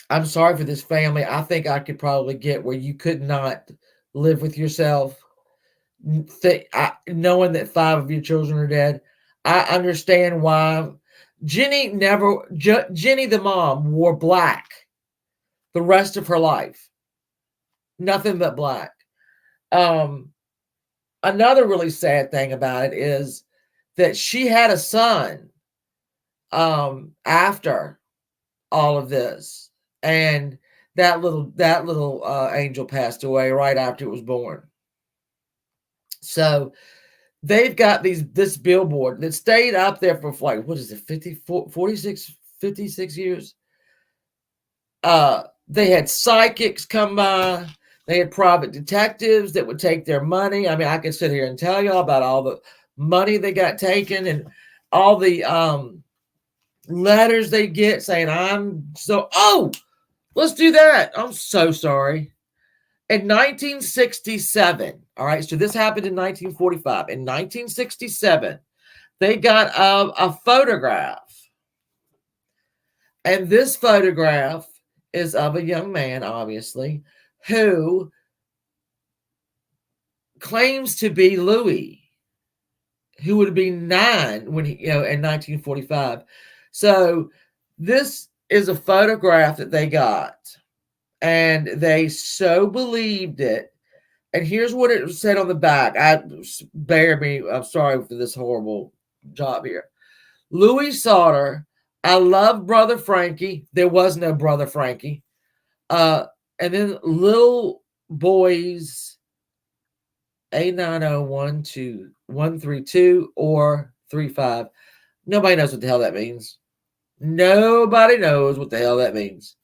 I'm sorry for this family. I think I could probably get where you could not live with yourself, knowing that 5 of your children are dead. I understand why. Jenny the mom, wore black the rest of her life. Nothing but black. Another really sad thing about it is that she had a son after all of this, and that little angel passed away right after it was born. So they've got this billboard that stayed up there for like, what is it, 56 years. They had psychics come by. They had private detectives that would take their money. I mean, I could sit here and tell y'all about all the money they got taken and all the letters they get saying, let's do that. I'm so sorry. In 1967, all right, so this happened in 1945. In 1967, they got a photograph. And this photograph is of a young man, obviously, who claims to be Louis, who would be 9 when in 1945. So this is a photograph that they got, and they so believed it. And here's what it said on the back. I'm sorry for this horrible job here. Louis Sodder, I love Brother Frankie. There was no Brother Frankie. And then little boys A9012132 or 35. Nobody knows what the hell that means. Nobody knows what the hell that means.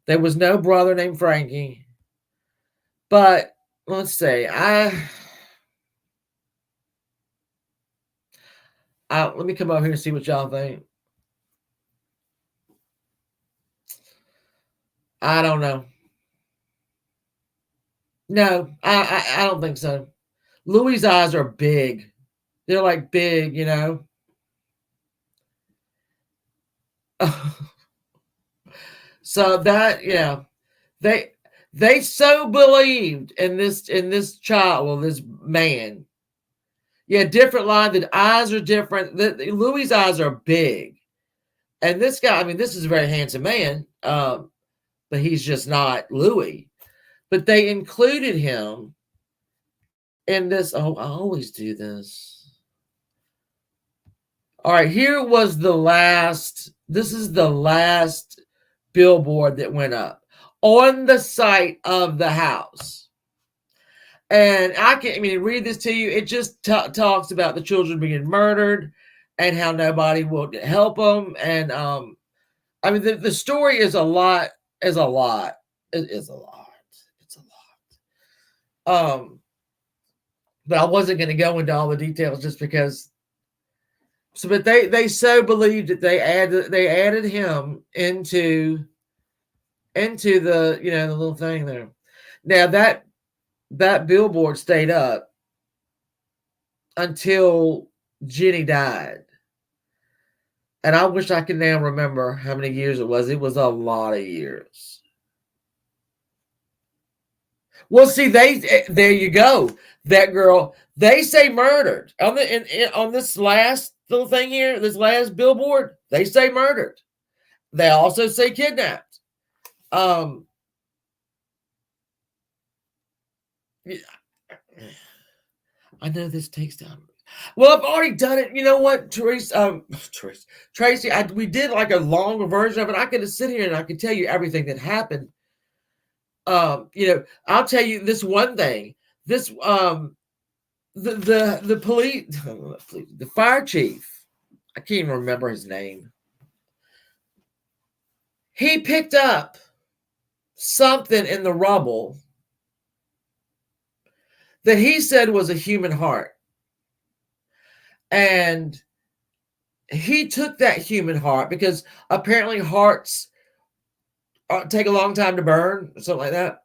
There was no brother named Frankie. But let's see. Let me come over here and see what y'all think. I don't know. No, I don't think so. Louis' eyes are big. They're like big, So that, they so believed in this child, well, this man. Yeah, different line. The eyes are different. Louis' eyes are big, and this guy, I mean, this is a very handsome man, but he's just not Louis. But they included him in this. Oh, I always do this. All right, here was the last. This is the last billboard that went up on the site of the house. And read this to you. It just talks about the children being murdered and how nobody will help them. And the story is a lot. It is a lot. It's a lot. But I wasn't going to go into all the details just because. So, but they so believed that they added him into the the little thing there. Now that billboard stayed up until Jenny died. And I wish I could now remember how many years it was. It was a lot of years. Well, see, there you go. That girl, they say murdered. On this last little thing here, this last billboard, they say murdered. They also say kidnapped. I know this takes time. Well, I've already done it. You know what, Tracy? We did like a longer version of it. I could sit here and I could tell you everything that happened. I'll tell you this one thing. This the police, the fire chief. I can't even remember his name. He picked up something in the rubble that he said was a human heart. And he took that human heart, because apparently hearts take a long time to burn, something like that.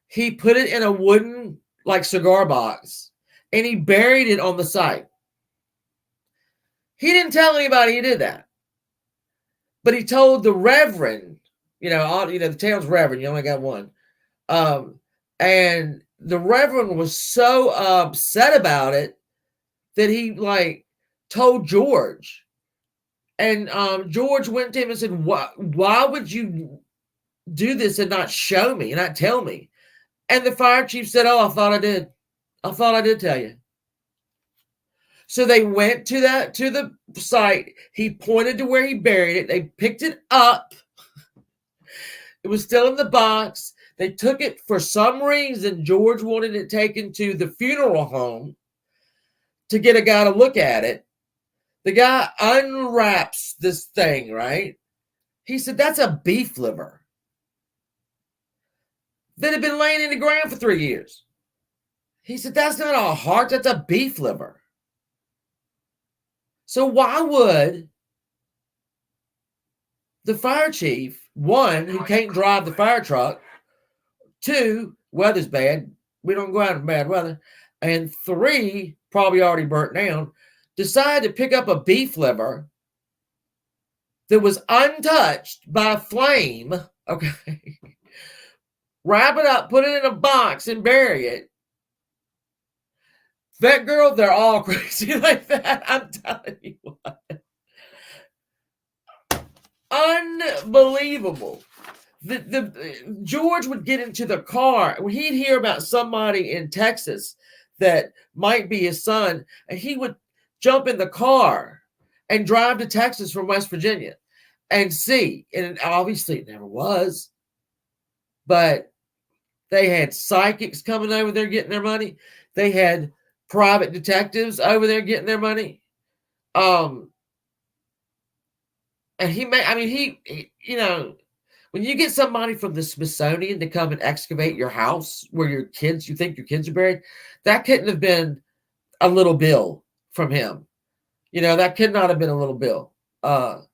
He put it in a wooden, like, cigar box, and he buried it on the site. He didn't tell anybody he did that, but he told the reverend, the town's reverend. You only got one. And the reverend was so upset about it that he, like, told George. And George went to him and said, why would you do this and not show me and not tell me? And the fire chief said, oh, I thought I did. I thought I did tell you. So they went to the site. He pointed to where he buried it. They picked it up. It was still in the box. They took it. For some reason, George wanted it taken to the funeral home to get a guy to look at it. The guy unwraps this thing, right? He said, that's a beef liver that had been laying in the ground for 3 years. He said, that's not a heart, that's a beef liver. So why would the fire chief, one, who can't drive the fire truck, two, weather's bad, we don't go out in bad weather, and three, probably already burnt down, decide to pick up a beef liver that was untouched by flame, okay, wrap it up, put it in a box, and bury it? That girl, they're all crazy like that. I'm telling you what. Unbelievable. The George would get into the car when he'd hear about somebody in Texas that might be his son, and he would jump in the car and drive to Texas from West Virginia and see. And obviously it never was. But they had psychics coming over there getting their money. They had private detectives over there getting their money. And he when you get somebody from the Smithsonian to come and excavate your house where you think your kids are buried, that couldn't have been a little bill from him. That could not have been a little bill. And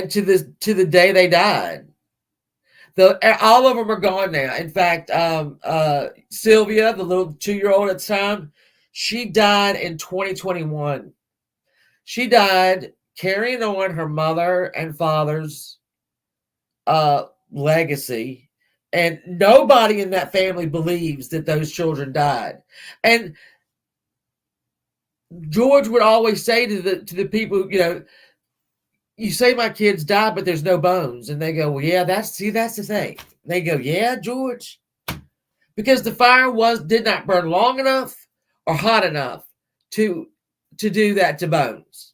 to the day they died, all of them are gone now. In fact, Sylvia, the little 2-year-old at the time, she died in 2021. She died carrying on her mother and father's legacy, and nobody in that family believes that those children died. And George would always say to the people, you say my kids died, but there's no bones. And they go, well, yeah, that's the thing. They go, yeah, George, because the fire did not burn long enough or hot enough to do that to bones.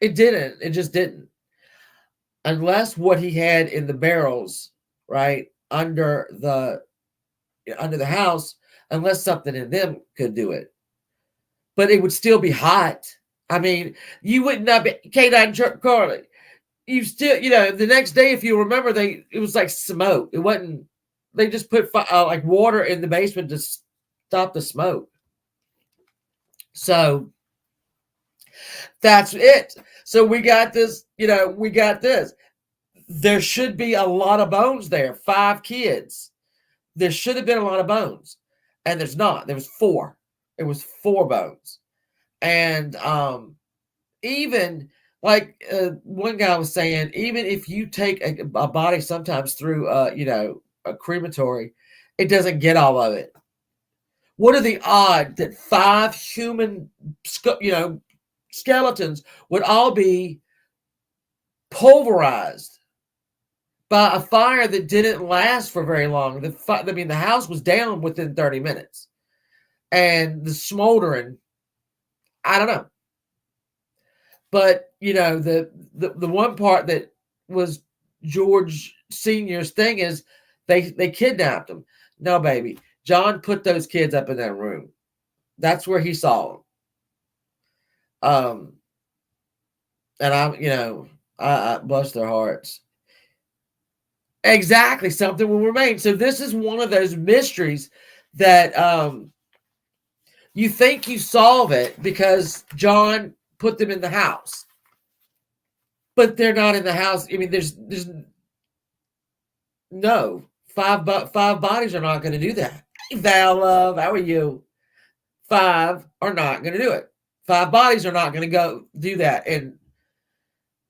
It didn't. It just didn't. Unless what he had in the barrels, right, under the house, unless something in them could do it. But it would still be hot. I mean, you would not be, K9 Carly, you still, the next day, if you remember, it was like smoke. It wasn't, they just put like water in the basement to stop the smoke. So that's it. So we got this, There should be a lot of bones there. 5 kids. There should have been a lot of bones. And there's not. There was 4. It was 4 bones. And even like one guy was saying, even if you take a body sometimes through, a crematory, it doesn't get all of it. What are the odds that 5 human, skeletons would all be pulverized by a fire that didn't last for very long? The house was down within 30 minutes. And the smoldering, I don't know. But, the one part that was George Sr.'s thing is they kidnapped him. No, baby. John put those kids up in that room. That's where he saw them. And I bless their hearts. Exactly. Something will remain. So this is one of those mysteries that you think you solve it because John put them in the house. But they're not in the house. I mean, there's no five bodies are not going to do that. Hey, Val, love, how are you? Five are not going to do it. Five bodies are not going to go do that in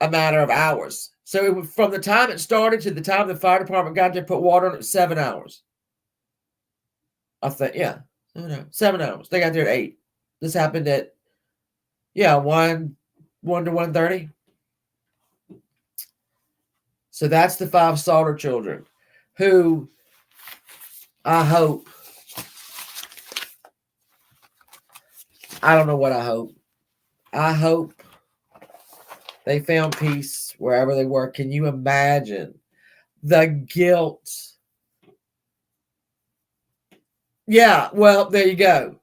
a matter of hours. So from the time it started to the time the fire department got there, put water on it, 7 hours. I think, yeah, 7 hours. They got there at 8. This happened at 1 to 1:30. So that's the 5 Sodder children, who I hope. I don't know what I hope. I hope they found peace wherever they were. Can you imagine the guilt? Yeah, well, there you go.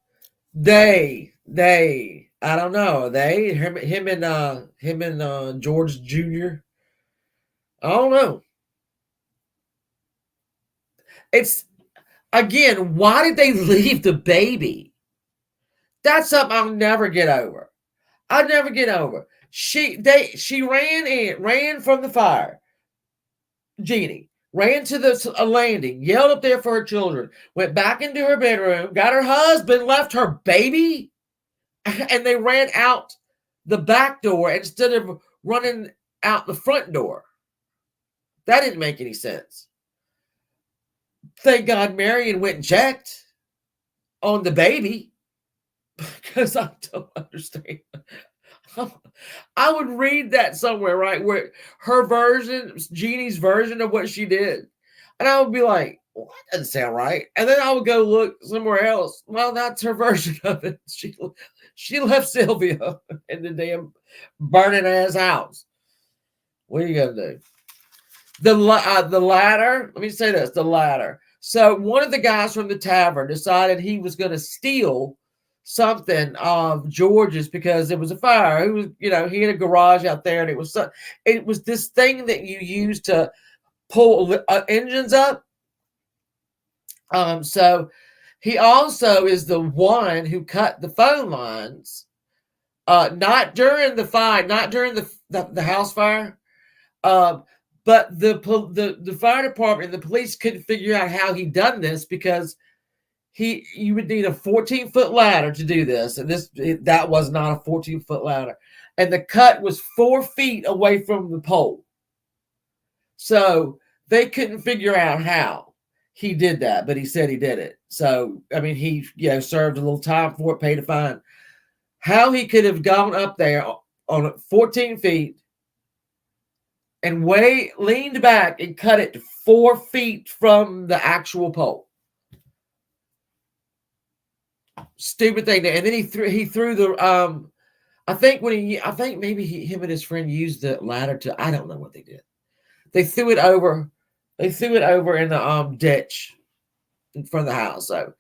They, I don't know. Him and George Jr. I don't know. It's again, why did they leave the baby? That's something I'll never get over. I'll never get over. She ran from the fire. Jeannie ran to the landing, yelled up there for her children, went back into her bedroom, got her husband, left her baby, and they ran out the back door instead of running out the front door. That didn't make any sense. Thank God Marion went and checked on the baby, because I don't understand. I would read that somewhere, right, where her version, Jeannie's version of what she did, and I would be like, well, that doesn't sound right. And then I would go look somewhere else. Well, that's her version of it. She left Sylvia in the damn burning ass house. What are you gonna do? The ladder. Let me say this: the ladder. So one of the guys from the tavern decided he was going to steal something of George's because there was a fire. He was, he had a garage out there, and it was this thing that you use to pull engines up. So he also is the one who cut the phone lines. Not during the fire, not during the house fire. But the fire department and the police couldn't figure out how he done this, because you would need a 14-foot ladder to do this, and that was not a 14-foot ladder, and the cut was 4 feet away from the pole, so they couldn't figure out how he did that, but he said he did it. So I mean, he served a little time for it, paid a fine. How he could have gone up there on 14 feet and leaned back and cut it 4 feet from the actual pole. Stupid thing. And then he threw the I think maybe him and his friend used the ladder to, I don't know what they did. They threw it over in the ditch in front of the house. So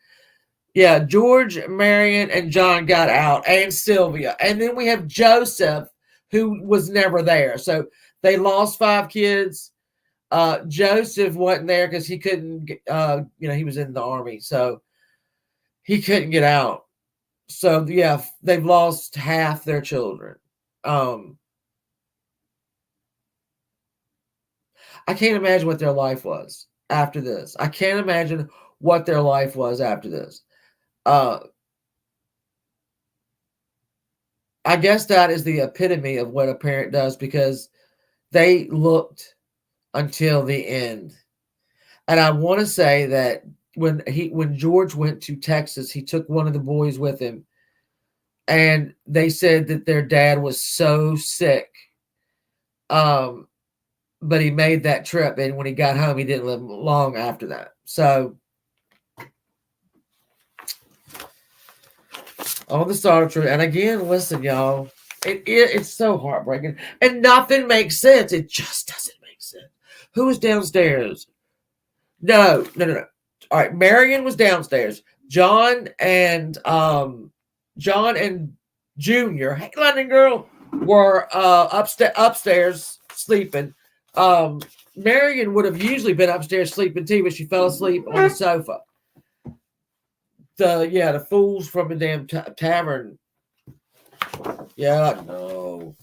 yeah, George, Marion, and John got out, and Sylvia. And then we have Joseph, who was never there. So they lost 5 kids. Joseph wasn't there because he couldn't, he was in the army, so he couldn't get out. So yeah, they've lost half their children. I can't imagine what their life was after this. I can't imagine what their life was after this. I guess that is the epitome of what a parent does, because they looked until the end. And I want to say that when George went to Texas, he took one of the boys with him, and they said that their dad was so sick. But he made that trip, and when he got home, he didn't live long after that. So on the Sodder tree, and again, listen, y'all, it's so heartbreaking, and nothing makes sense. It just doesn't make sense. Who was downstairs? No. All right, Marion was downstairs. John and Junior, hey, London girl, were upstairs sleeping. Marion would have usually been upstairs sleeping too, but she fell asleep on the sofa. The fools from the damn tavern. Yeah, no.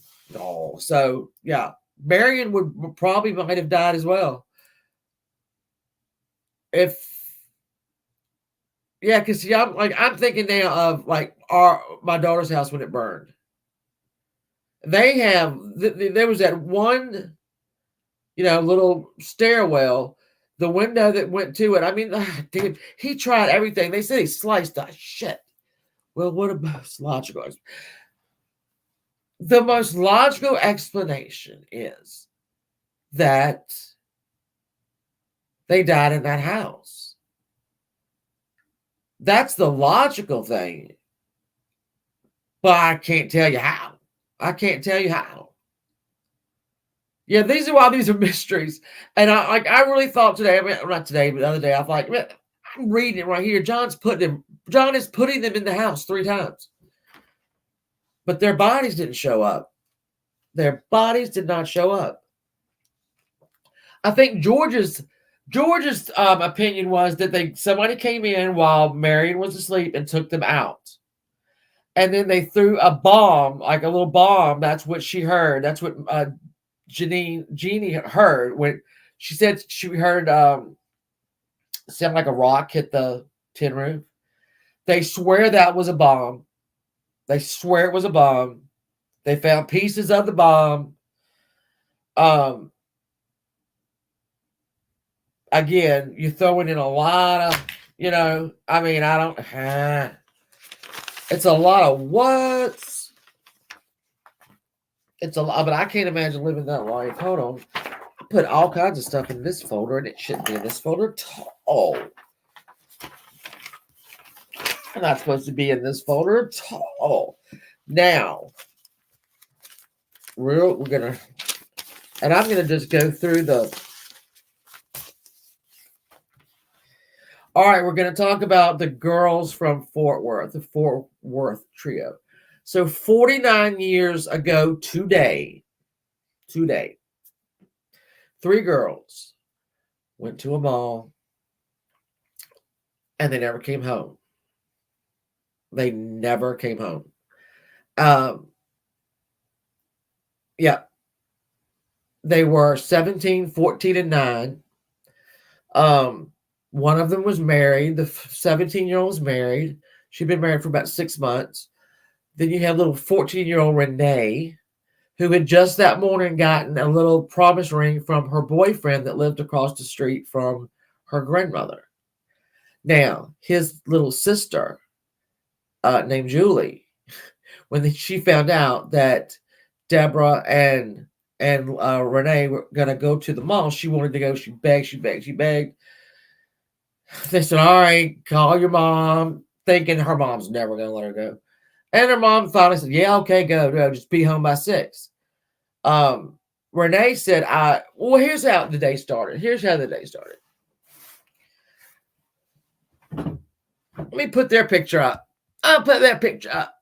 So yeah, Marion would probably might have died as well. Because see, I'm thinking now of like my daughter's house when it burned. They have there was that one, little stairwell, the window that went to it. I mean, dude, he tried everything. They said he sliced the shit. Well, what about logical? The most logical explanation is that they died in that house. That's the logical thing. But I can't tell you how. Yeah, these are mysteries. And I really thought today, not today, but the other day, I was like, man, I'm reading it right here. John is putting them in the house 3 times. But their bodies didn't show up. Their bodies did not show up. I think George's opinion was that somebody came in while Marion was asleep and took them out. And then they threw a bomb, like a little bomb. That's what she heard. That's what Jeannie heard when she said she heard sound like a rock hit the tin roof. They swear that was a bomb. They swear it was a bomb. They found pieces of the bomb. Again, you're throwing in a lot of, it's a lot of what's. It's a lot, but I can't imagine living that life. Hold on. I put all kinds of stuff in this folder, and it shouldn't be in this folder at all. I'm not supposed to be in this folder at all. Now, I'm gonna just go through all right, we're going to talk about the girls from Fort Worth, the Fort Worth trio. So 49 years ago today, 3 girls went to a mall and they never came home. They never came home. Yeah. They were 17, 14, and 9. One of them was married. The 17-year-old was married. She'd been married for about 6 months. Then you have little 14-year-old Renee, who had just that morning gotten a little promise ring from her boyfriend that lived across the street from her grandmother. Now, his little sister, named Julie, when she found out that Deborah and Renee were going to go to the mall, she wanted to go. She begged. They said, all right, call your mom, thinking her mom's never going to let her go. And her mom finally said, yeah, okay, go. Just be home by 6. Renee said, here's how the day started. Let me put their picture up. I'll put that picture up.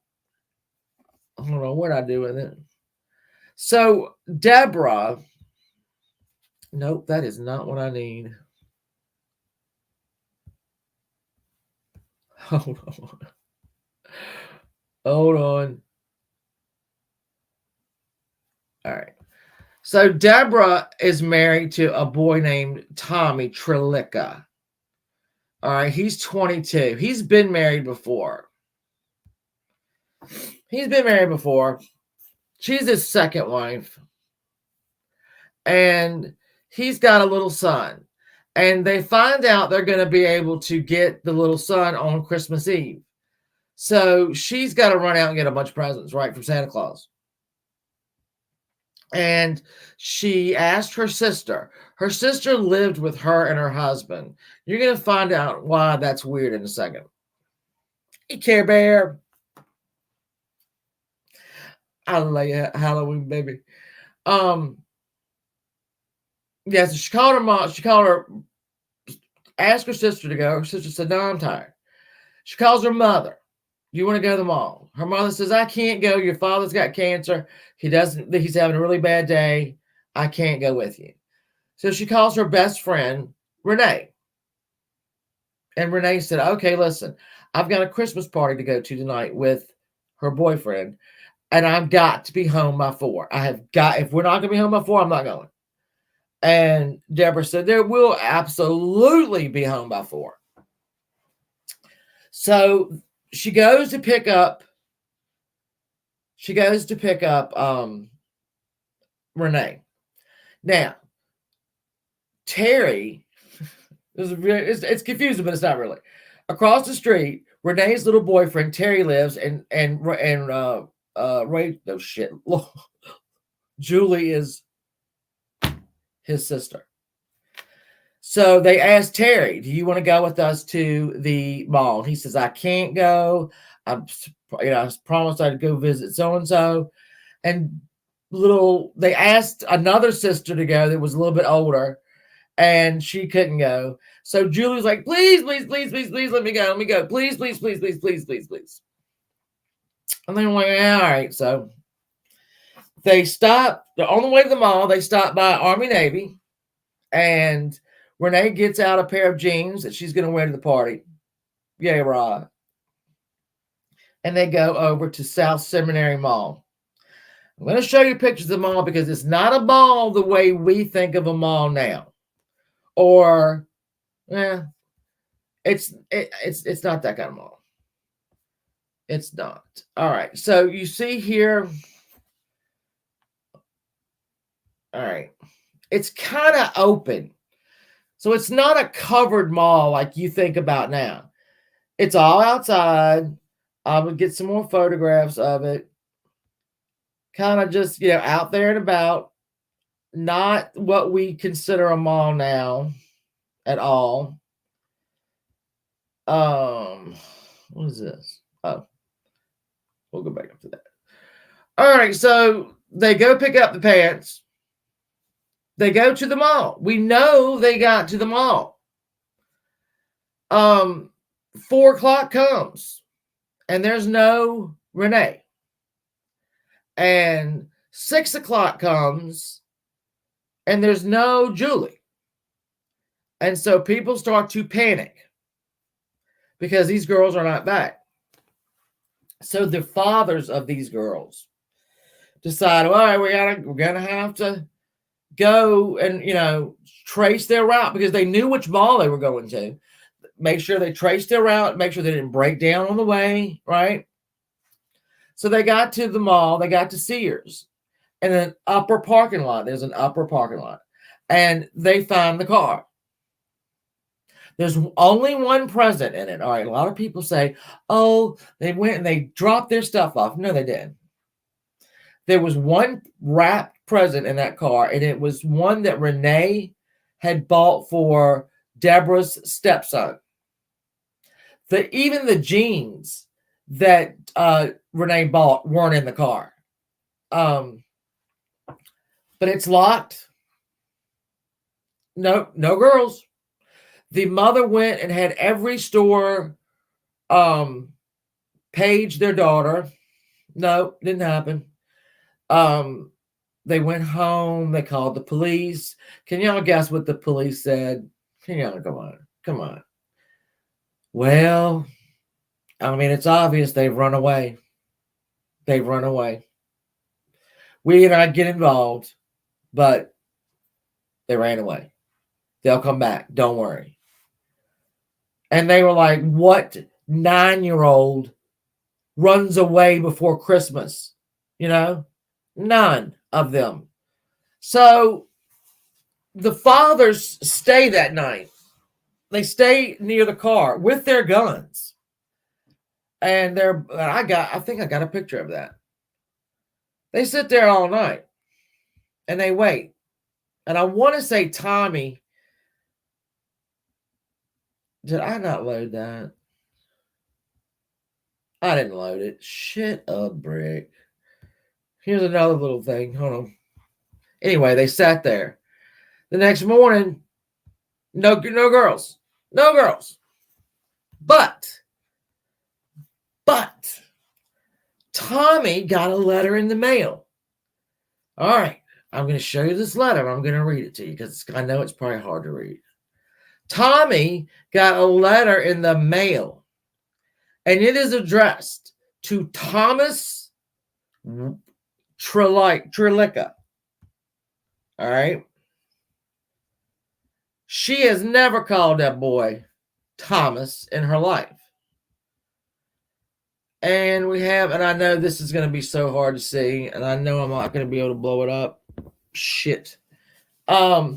Hold on, what I do with it? So, Deborah, nope, that is not what I need. Hold on. All right. So Deborah is married to a boy named Tommy Trelica. All right. He's 22. He's been married before. She's his second wife. And he's got a little son. And they find out they're going to be able to get the little son on Christmas Eve. So she's got to run out and get a bunch of presents, right, from Santa Claus. And she asked her sister. Her sister lived with her and her husband. You're going to find out why that's weird in a second. Hey, Care Bear. I love Halloween, baby. Yeah, so she called her mom. Asked her sister to go. Her sister said, no, I'm tired. She calls her mother. You want to go to the mall? Her mother says, I can't go. Your father's got cancer. He's having a really bad day. I can't go with you. So she calls her best friend, Renee. And Renee said, okay, listen, I've got a Christmas party to go to tonight with her boyfriend, and I've got to be home by 4. If we're not going to be home by 4, I'm not going. And Deborah said, there will absolutely be home by 4. So she goes to pick up Renee. Now, Terry, it's confusing, but it's not really. Across the street, Renee's little boyfriend Terry lives, and Ray. No shit. Julie is his sister. So they asked Terry, "Do you want to go with us to the mall?" He says, "I can't go. I promised I'd go visit so and so." And they asked another sister to go that was a little bit older, and she couldn't go. So Julie's like, please, please, please, please, please, let me go. Let me go. Please, please, please, please, please, please, please. And they were like, yeah, all right. So they stopped. They're on the way to the mall. They stopped by Army Navy. And Renee gets out a pair of jeans that she's going to wear to the party. Yay, Rod. And they go over to South Seminary Mall. I'm going to show you pictures of the mall because it's not a mall the way we think of a mall now. Or, it's not that kind of mall. It's not. All right. So you see here. All right. It's kind of open. So it's not a covered mall like you think about now. It's all outside. I would get some more photographs of it. Kind of just, out there and about. Not what we consider a mall now at all. What is this? Oh, we'll go back up to that. All right, so they go pick up the pants. They go to the mall. We know they got to the mall. 4 o'clock comes, and there's no Renee. And 6 o'clock comes, and there's no Julie. And so people start to panic because these girls are not back. So the fathers of these girls decide, all right, we're gonna have to go and trace their route, because they knew which mall they were going to. Make sure they traced their route, make sure they didn't break down on the way, right? So they got to the mall, they got to Sears, and an upper parking lot. There's an upper parking lot, and they find the car. There's only one present in it. All right, a lot of people say, oh, they went and they dropped their stuff off. No, they didn't. There was one wrapped present in that car, and it was one that Renee had bought for Deborah's stepson. Even the jeans that Renee bought weren't in the car. But it's locked. No girls. The mother went and had every store page their daughter. No, didn't happen. They went home. They called the police. Can y'all guess what the police said? Can y'all come on. Well, I mean, it's obvious they've run away. We did not get involved, but they ran away. They'll come back. Don't worry. And they were like, what 9-year-old runs away before Christmas? None of them. So the fathers stay that night. They stay near the car with their guns. And I think I got a picture of that. They sit there all night and they wait. And I want to say Tommy. Did I not load that? I didn't load it. Shit a brick. Here's another little thing. Hold on. Anyway, they sat there. The next morning, no girls. No girls. But Tommy got a letter in the mail. All right. I'm going to show you this letter. I'm going to read it to you because I know it's probably hard to read. Tommy got a letter in the mail, and it is addressed to Thomas Trelica. All right. She has never called that boy Thomas in her life. And we have, and I know this is going to be so hard to see, and I know I'm not going to be able to blow it up. Shit. So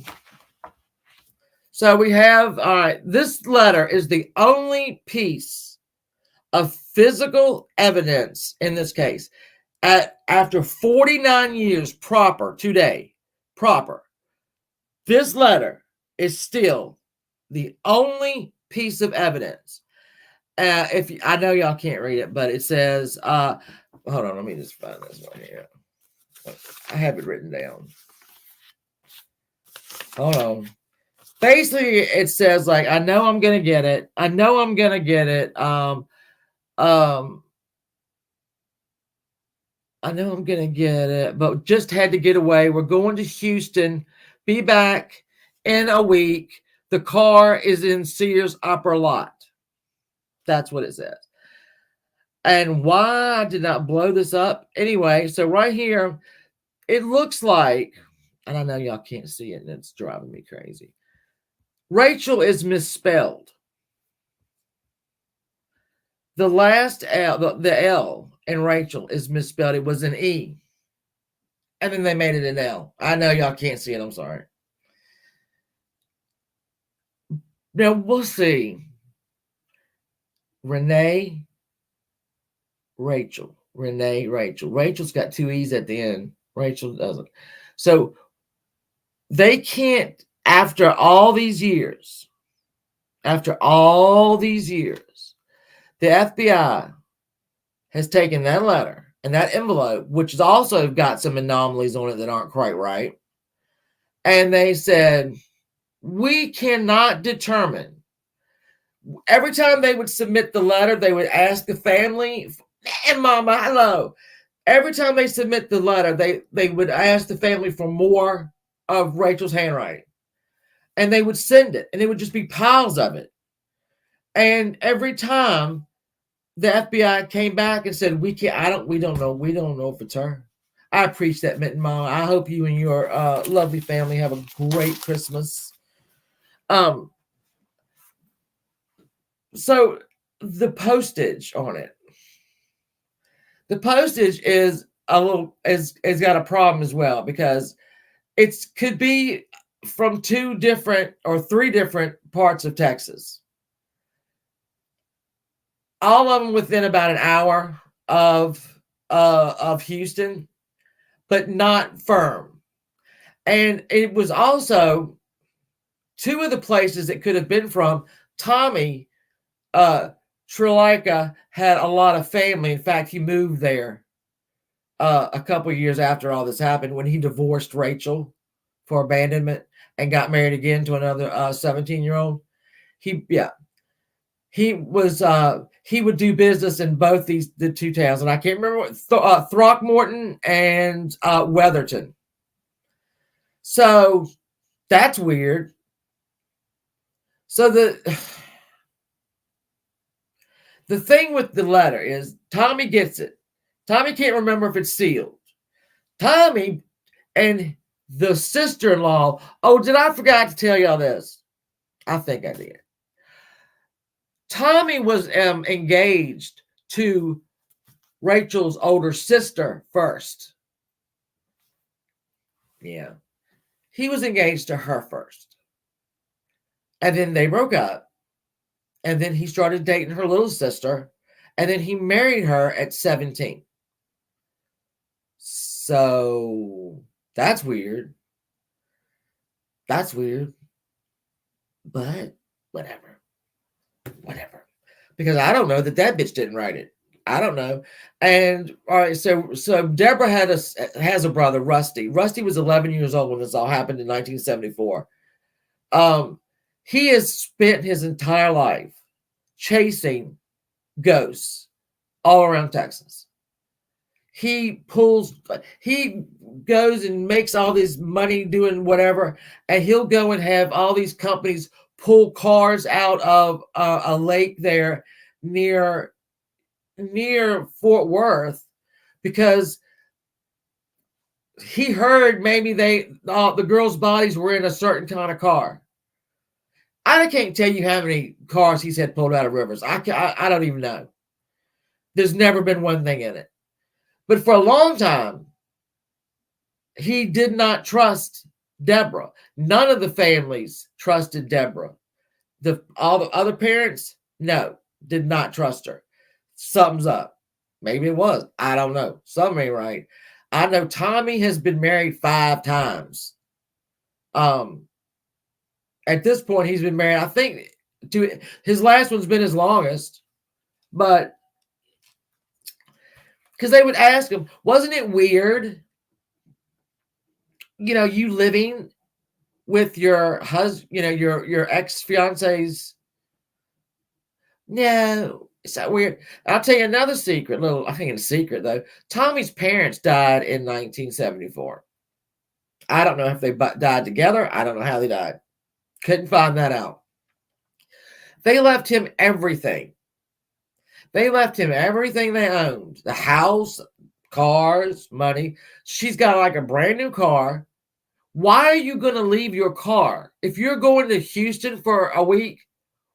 we have, all right, this letter is the only piece of physical evidence in this case. After 49 years today, this letter is still the only piece of evidence. I know y'all can't read it, but it says, hold on, let me just find this one here. I have it written down. Hold on. Basically, it says, like, I know I'm gonna get it. I know I'm gonna get it. I know I'm gonna get it, but just had to get away. We're going to Houston. Be back in a week. The car is in Sears upper lot. That's what it says. And why I did not blow this up anyway. So right here, it looks like, and I know y'all can't see it, and it's driving me crazy. Rachel is misspelled. The last L, the L in Rachel is misspelled. It was an E. And then they made it an L. I know y'all can't see it. I'm sorry. Now, we'll see. Renee, Rachel. Rachel's got two E's at the end. Rachel doesn't. So they can't, after all these years, the FBI has taken that letter and that envelope, which has also got some anomalies on it that aren't quite right. And they said, we cannot determine. Every time they would submit the letter, they would ask the family, and mama, hello. Every time they submit the letter, they would ask the family for more of Rachel's handwriting. And they would send it, and it would just be piles of it. And every time the FBI came back and said, we don't know if it's her. I appreciate that, Mitten Mom. I hope you and your lovely family have a great Christmas. So the postage on it. The postage is has got a problem as well, because it could be from 2 different or 3 different parts of Texas. All of them within about an hour of Houston, but not firm. And it was also 2 of the places it could have been from. Tommy Trelica had a lot of family. In fact, he moved there a couple of years after all this happened, when he divorced Rachel for abandonment and got married again to another 17-year-old. He would do business in both the 2 towns, and I can't remember what, Throckmorton and Weatherton. So that's weird. So the thing with the letter is, Tommy gets it. Tommy can't remember if it's sealed. Tommy and the sister-in-law. Oh, did I forget to tell y'all this? I think I did. Tommy was engaged to Rachel's older sister first. Yeah. He was engaged to her first. And then they broke up. And then he started dating her little sister. And then he married her at 17. So that's weird. That's weird. But whatever. Because I don't know that bitch didn't write it. I don't know. And all right, so Deborah has a brother, Rusty. Rusty was 11 years old when this all happened in 1974. He has spent his entire life chasing ghosts all around Texas. he goes and makes all this money doing whatever, and he'll go and have all these companies pull cars out of a lake there near Fort Worth because he heard maybe the girls' bodies were in a certain kind of car. I can't tell you how many cars he's had pulled out of rivers. I don't even know. There's never been one thing in it. But for a long time, he did not trust Deborah. None of the families trusted Deborah. All the other parents, no, did not trust her. Something's up. Maybe it was. I don't know. Something ain't right. I know Tommy has been married 5 times. At this point, he's been married, I think, his last one's been his longest. But because they would ask him, wasn't it weird, you living with your husband, your ex-fiance's? No, it's not weird. I'll tell you another secret, I think it's a secret, though. Tommy's parents died in 1974. I don't know if they died together. I don't know how they died. Couldn't find that out. They left him everything. They left him everything they owned. The house, cars, money. She's got like a brand new car. Why are you going to leave your car? If you're going to Houston for a week,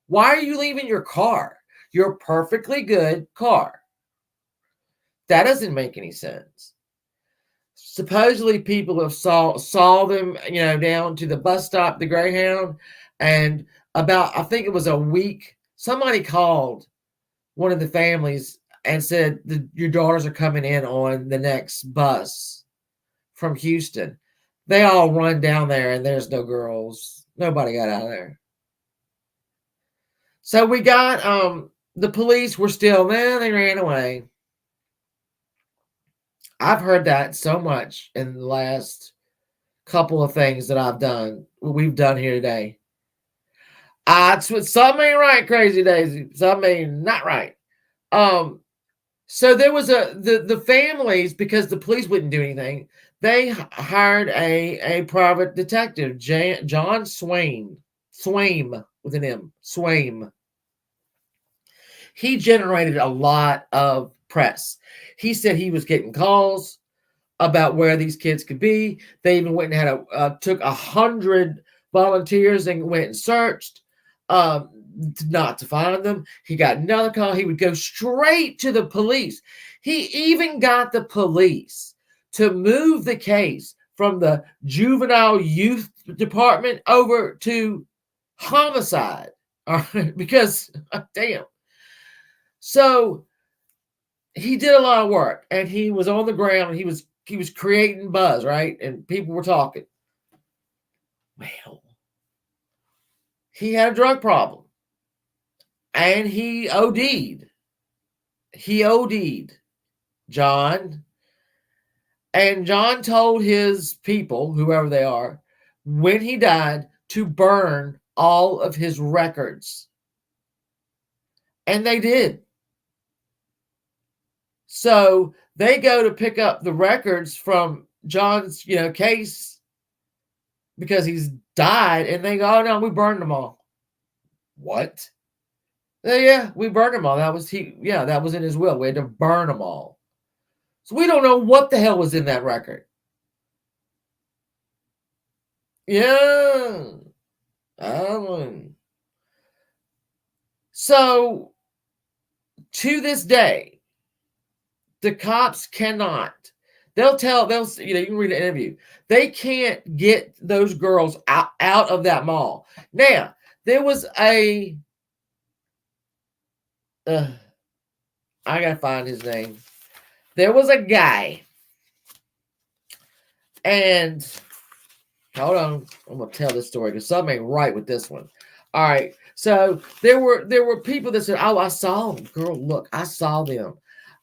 why are you leaving your car? Your perfectly good car. That doesn't make any sense. Supposedly people have saw them, down to the bus stop, the Greyhound, and I think it was a week, somebody called one of the families and said your daughters are coming in on the next bus from Houston. They all run down there and there's no girls. Nobody got out of there. So we got the police were still there. They ran away. I've heard that so much in the last couple of things that we've done here today. Some ain't right, Crazy Daisy. Some ain't not right. So there was the families, because the police wouldn't do anything, they hired a private detective, John Swaim with an M, Swaim. He generated a lot of press. He said he was getting calls about where these kids could be. They even went and took 100 volunteers and went and searched, not to find them. He got another call. He would go straight to the police. He even got the police to move the case from the juvenile youth department over to homicide. All right, because damn. So he did a lot of work, and he was on the ground. He was creating buzz, right? And people were talking. Well, he had a drug problem, and he OD'd. John. And John told his people, whoever they are, when he died, to burn all of his records. And they did. So they go to pick up the records from John's, case, because he's died, and they go, "Oh no, we burned them all." What? Yeah, we burned them all. That was in his will. We had to burn them all. So we don't know what the hell was in that record. Yeah. So to this day, the cops cannot. You can read an interview. They can't get those girls out of that mall. Now, there was I gotta find his name. There was a guy, and hold on, I'm gonna tell this story because something ain't right with this one. All right, so there were people that said, "Oh, I saw them, girl. Look, I saw them.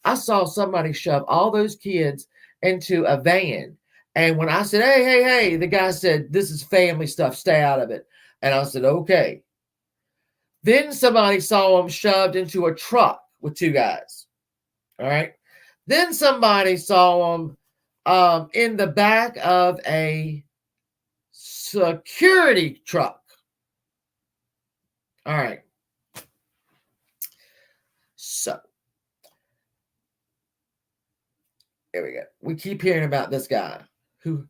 I saw somebody shove all those kids into a van." And when I said, hey, the guy said, "This is family stuff. Stay out of it." And I said, "Okay." Then somebody saw them shoved into a truck with 2 guys. All right. Then somebody saw him in the back of a security truck. All right. So here we go. We keep hearing about this guy who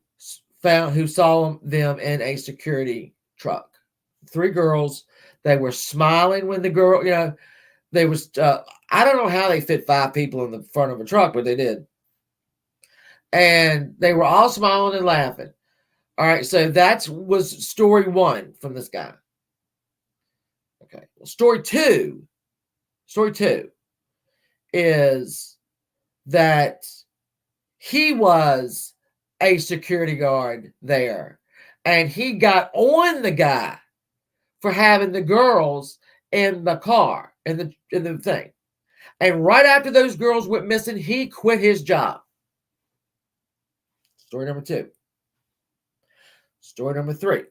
saw them in a security truck. 3 girls. They were smiling when the girl, they was. I don't know how they fit 5 people in the front of a truck, but they did. And they were all smiling and laughing. All right, so that was story 1 from this guy. Okay, well, story two is that he was a security guard there, and he got on the guy for having the girls in the car in the thing. And right after those girls went missing, he quit his job. Story number 2. Story number 3.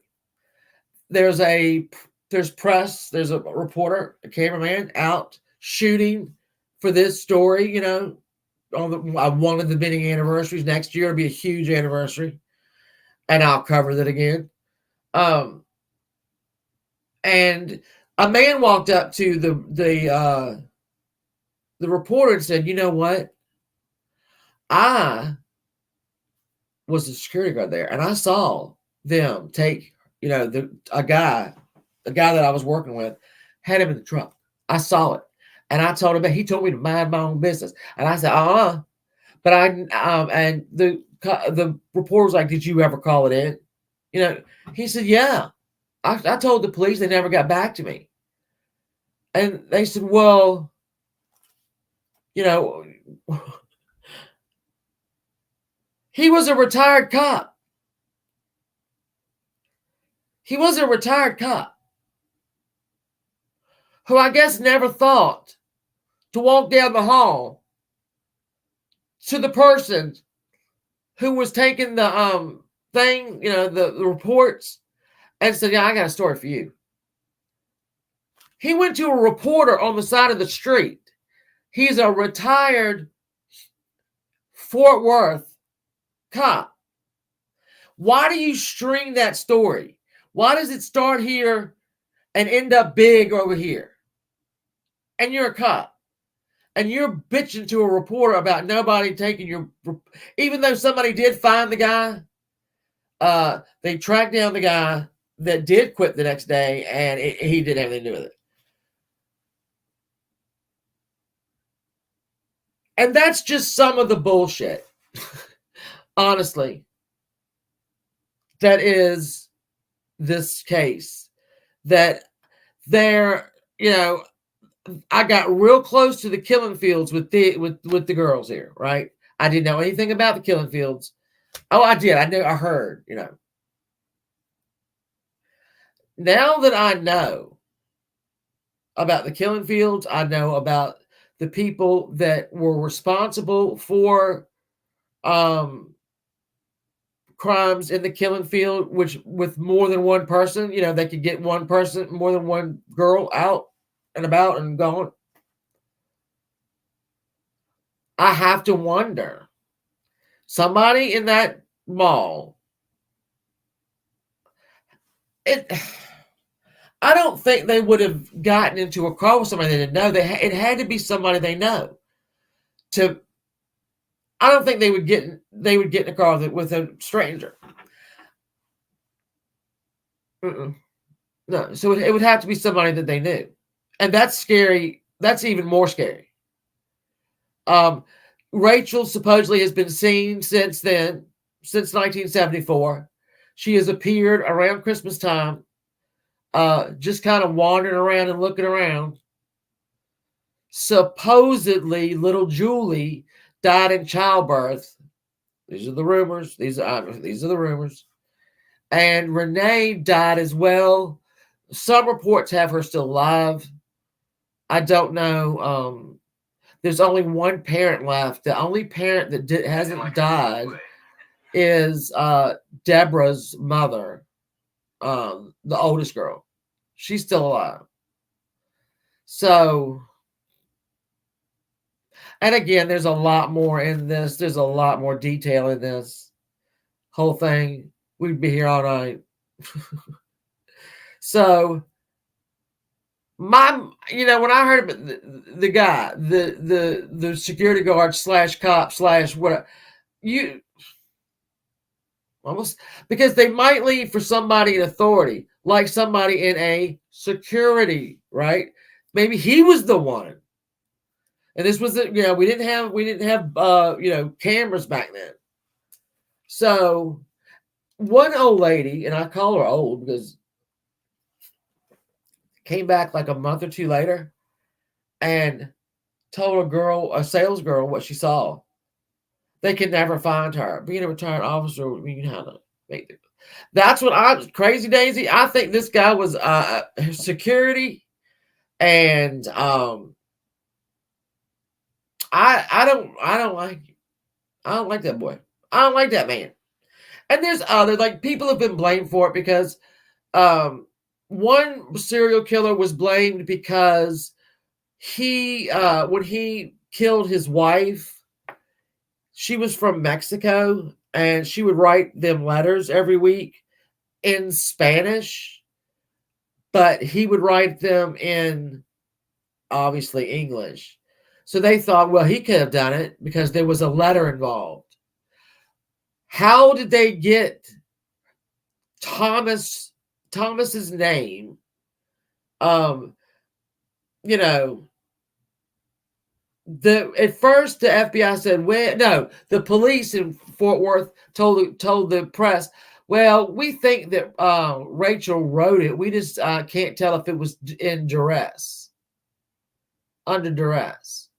There's press, there's a reporter, a cameraman out shooting for this story, on one of the many anniversaries. Next year will be a huge anniversary, and I'll cover that again. And a man walked up to the reporter and said, "You know what? I was a security guard there, and I saw them take, a guy that I was working with, had him in the truck. I saw it, and I told him that he told me to mind my own business, and I said, But and the reporter was like, "Did you ever call it in?" He said, "Yeah, I told the police. They never got back to me." And they said, "Well, he was a retired cop. He was a retired cop who I guess never thought to walk down the hall to the person who was taking the thing, the reports, and said, 'Yeah, I got a story for you.' He went to a reporter on the side of the street. He's a retired Fort Worth cop. Why do you string that story? Why does it start here and end up big over here? And you're a cop. And you're bitching to a reporter about nobody taking your... Even though somebody did find the guy, they tracked down the guy that did quit the next day, and he didn't have anything to do with it. And that's just some of the bullshit, honestly, that is this case. That there, I got real close to the killing fields with the girls here, right? I didn't know anything about the killing fields. Oh, I did. I heard, Now that I know about the killing fields, I know about the people that were responsible for crimes in the killing field, which with more than one person, they could get one person, more than one girl out and about and gone. I have to wonder, somebody in that mall, I don't think they would have gotten into a car with somebody they didn't know. It had to be somebody they know. I don't think they would get in a car with a stranger. No, so it would have to be somebody that they knew, and that's scary. That's even more scary. Rachel supposedly has been seen since then, since 1974. She has appeared around Christmas time, just kind of wandering around and looking around. Supposedly, little Julie died in childbirth. These are the rumors. These are the rumors. And Renee died as well. Some reports have her still alive. I don't know. There's only one parent left. The only parent that hasn't died is Deborah's mother, the oldest girl. She's still alive. So, And again, there's a lot more in this. There's a lot more detail in this whole thing. We'd be here all night. So when I heard the guy, the security guard / cop / whatever, you almost, because they might leave for somebody in authority, like somebody in a security, right? Maybe he was the one. And this was we didn't have cameras back then. So one old lady, and I call her old because came back like a month or two later and told a sales girl what she saw. They could never find her. Being a retired officer, you know how to make it. That's what Crazy Daisy. I think this guy was security, and I don't like that boy. I don't like that man. And there's other, like, people have been blamed for it because one serial killer was blamed because he when he killed his wife, she was from Mexico, and she would write them letters every week in Spanish, but he would write them in, obviously, English. So they thought, well, he could have done it because there was a letter involved. How did they get Thomas's name? At first the FBI said, well, no, the police in Fort Worth told the press, well, we think that Rachel wrote it. We just can't tell if it was under duress.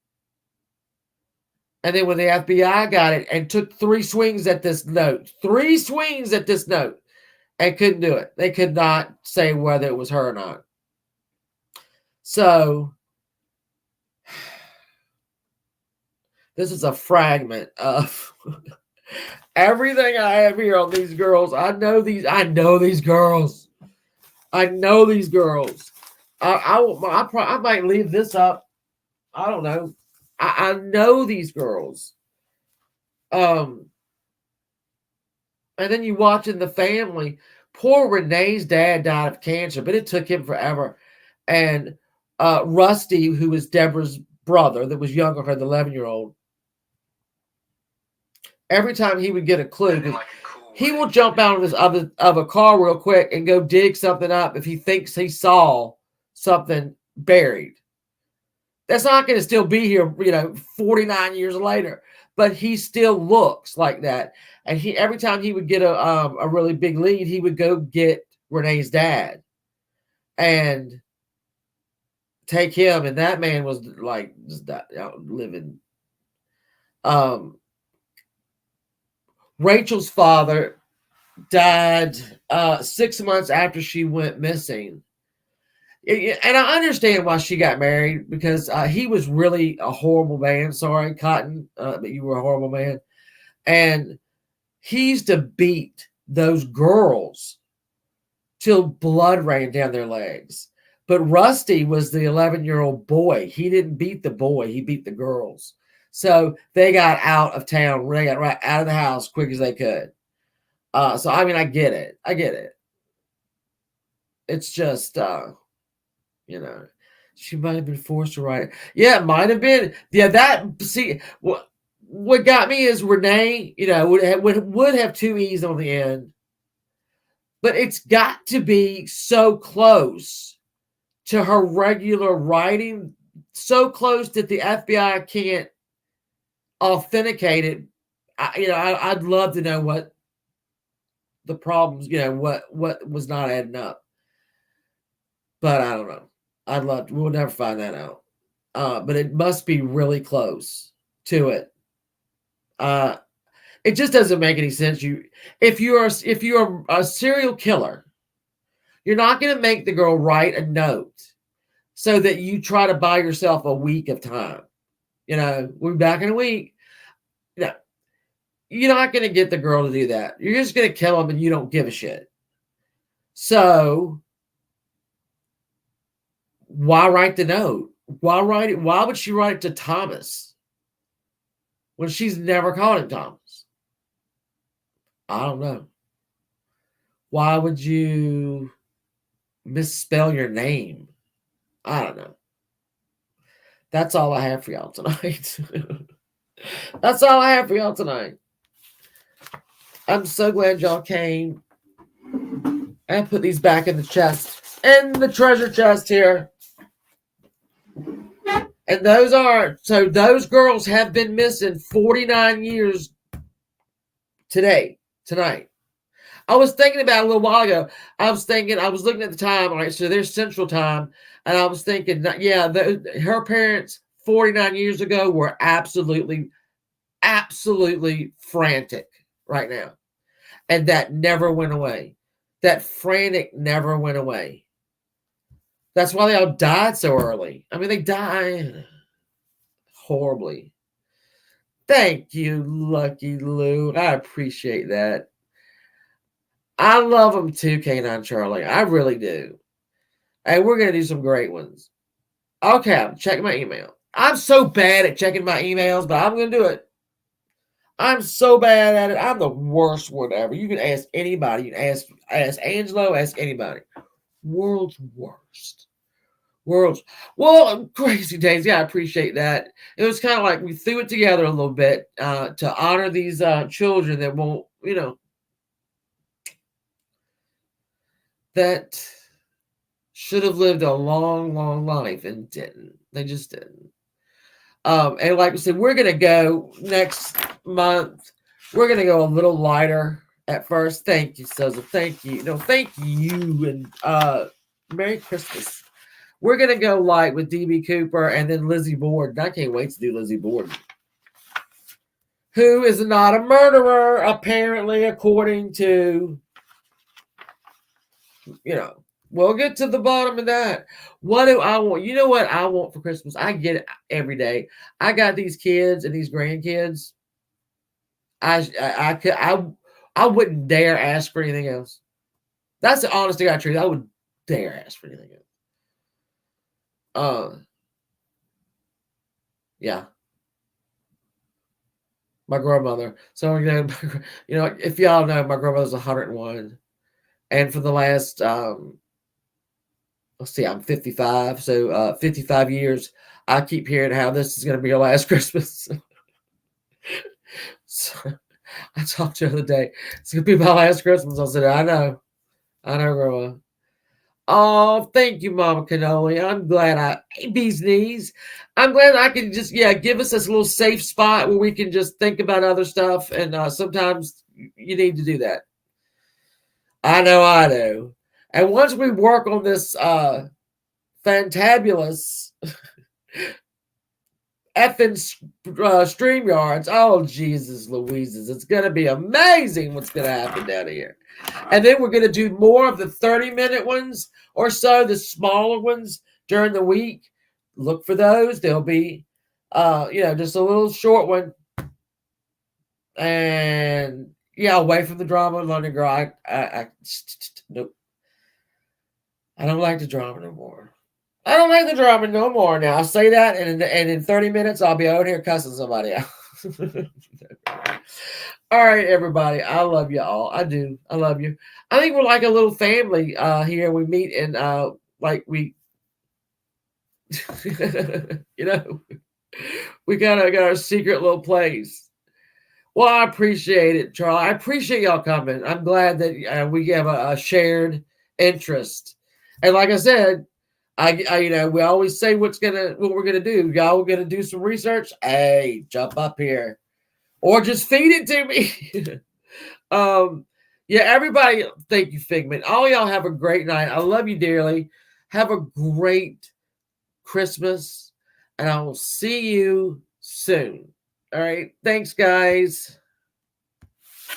And then when the FBI got it and took 3 swings at this note, and couldn't do it. They could not say whether it was her or not. So this is a fragment of everything I have here on these girls. I know these girls. I might leave this up. I don't know. I know these girls. And then you watch in the family. Poor Renee's dad died of cancer, but it took him forever. And Rusty, who was Deborah's brother that was younger than her, the 11-year-old, every time he would get a clue, he will jump out of a car real quick and go dig something up if he thinks he saw something buried. That's not going to still be here, 49 years later, but he still looks like that. And every time he would get a really big lead, he would go get Renee's dad and take him. And that man was like just living. Rachel's father died 6 months after she went missing. And I understand why she got married, because he was really a horrible man. Sorry, Cotton, but you were a horrible man. And he used to beat those girls till blood ran down their legs. But Rusty was the 11-year-old boy. He didn't beat the boy. He beat the girls. So they got out of town. They got right out of the house quick as they could. So, I mean, I get it. It's just... she might have been forced to write it. Yeah, it might have been. Yeah, what got me is Renee, would have 2 E's on the end. But it's got to be so close to her regular writing, so close that the FBI can't authenticate it. I'd love to know what the problems, what was not adding up. But I don't know. We'll never find that out. But it must be really close to it. It just doesn't make any sense. If you're a serial killer, you're not going to make the girl write a note so that you try to buy yourself a week of time. We'll be back in a week. No, you're not going to get the girl to do that. You're just going to kill him, and you don't give a shit. So why write the note? Why write it? Why would she write it to Thomas? when she's never called him Thomas? I don't know. Why would you misspell your name? I don't know. That's all I have for y'all tonight. That's all I have for y'all tonight. I'm so glad y'all came. And put these back in the chest. In the treasure chest here. And those girls have been missing 49 years tonight. I was thinking about it a little while ago. I was looking at the time, all right, so there's Central Time, and I was thinking, yeah, her parents 49 years ago were absolutely frantic right now. And that never went away. That frantic never went away. That's why they all died so early. I mean, they died horribly. Thank you, Lucky Lou. I appreciate that. I love them too, K9 Charlie. I really do. And we're going to do some great ones. Okay, I'm checking my email. I'm so bad at checking my emails, but I'm going to do it. I'm so bad at it. I'm the worst one ever. You can ask anybody. You can ask Angelo, ask anybody. World's worst. Well, crazy days. Yeah, I appreciate that. It was kind of like we threw it together a little bit to honor these children that won't, that should have lived a long, long life and didn't. They just didn't. And like I said, we're going to go next month. We're going to go a little lighter at first. Thank you, Sodder. Thank you. Thank you. And Merry Christmas. We're going to go light with D.B. Cooper and then Lizzie Borden. I can't wait to do Lizzie Borden. Who is not a murderer, apparently, according to, we'll get to the bottom of that. What do I want? You know what I want for Christmas? I get it every day. I got these kids and these grandkids. I wouldn't dare ask for anything else. That's the honest to God truth. I would dare ask for anything else. Yeah. My grandmother. So, if y'all know, my grandmother's 101. And for the last, let's see, I'm 55. So, 55 years, I keep hearing how this is going to be your last Christmas. So, I talked to her the other day. It's going to be my last Christmas. I said, I know, Grandma. Oh, thank you, Mama Cannoli. I'm glad bee's knees. I'm glad I can just, give us this little safe spot where we can just think about other stuff. And sometimes you need to do that. I know I do. And once we work on this fantabulous effing StreamYards, oh, Jesus Louises, it's going to be amazing what's going to happen down here. And then we're going to do more of the 30-minute ones or so, the smaller ones during the week. Look for those. They'll be, just a little short one. And, away from the drama, London Girl. Nope. I don't like the drama no more. I don't like the drama no more now. I'll say that, and in 30 minutes, I'll be out here cussing somebody out. All right, everybody. I love you all. I do. I love you. I think we're like a little family here. We meet and we we got our secret little place. Well, I appreciate it, Charlie. I appreciate y'all coming. I'm glad that we have a shared interest. And like I said, we always say what we're gonna do. Y'all gonna do some research? Hey, jump up here. Or just feed it to me. Everybody, thank you, Figment. All y'all have a great night. I love you dearly. Have a great Christmas, and I will see you soon. All right. Thanks, guys.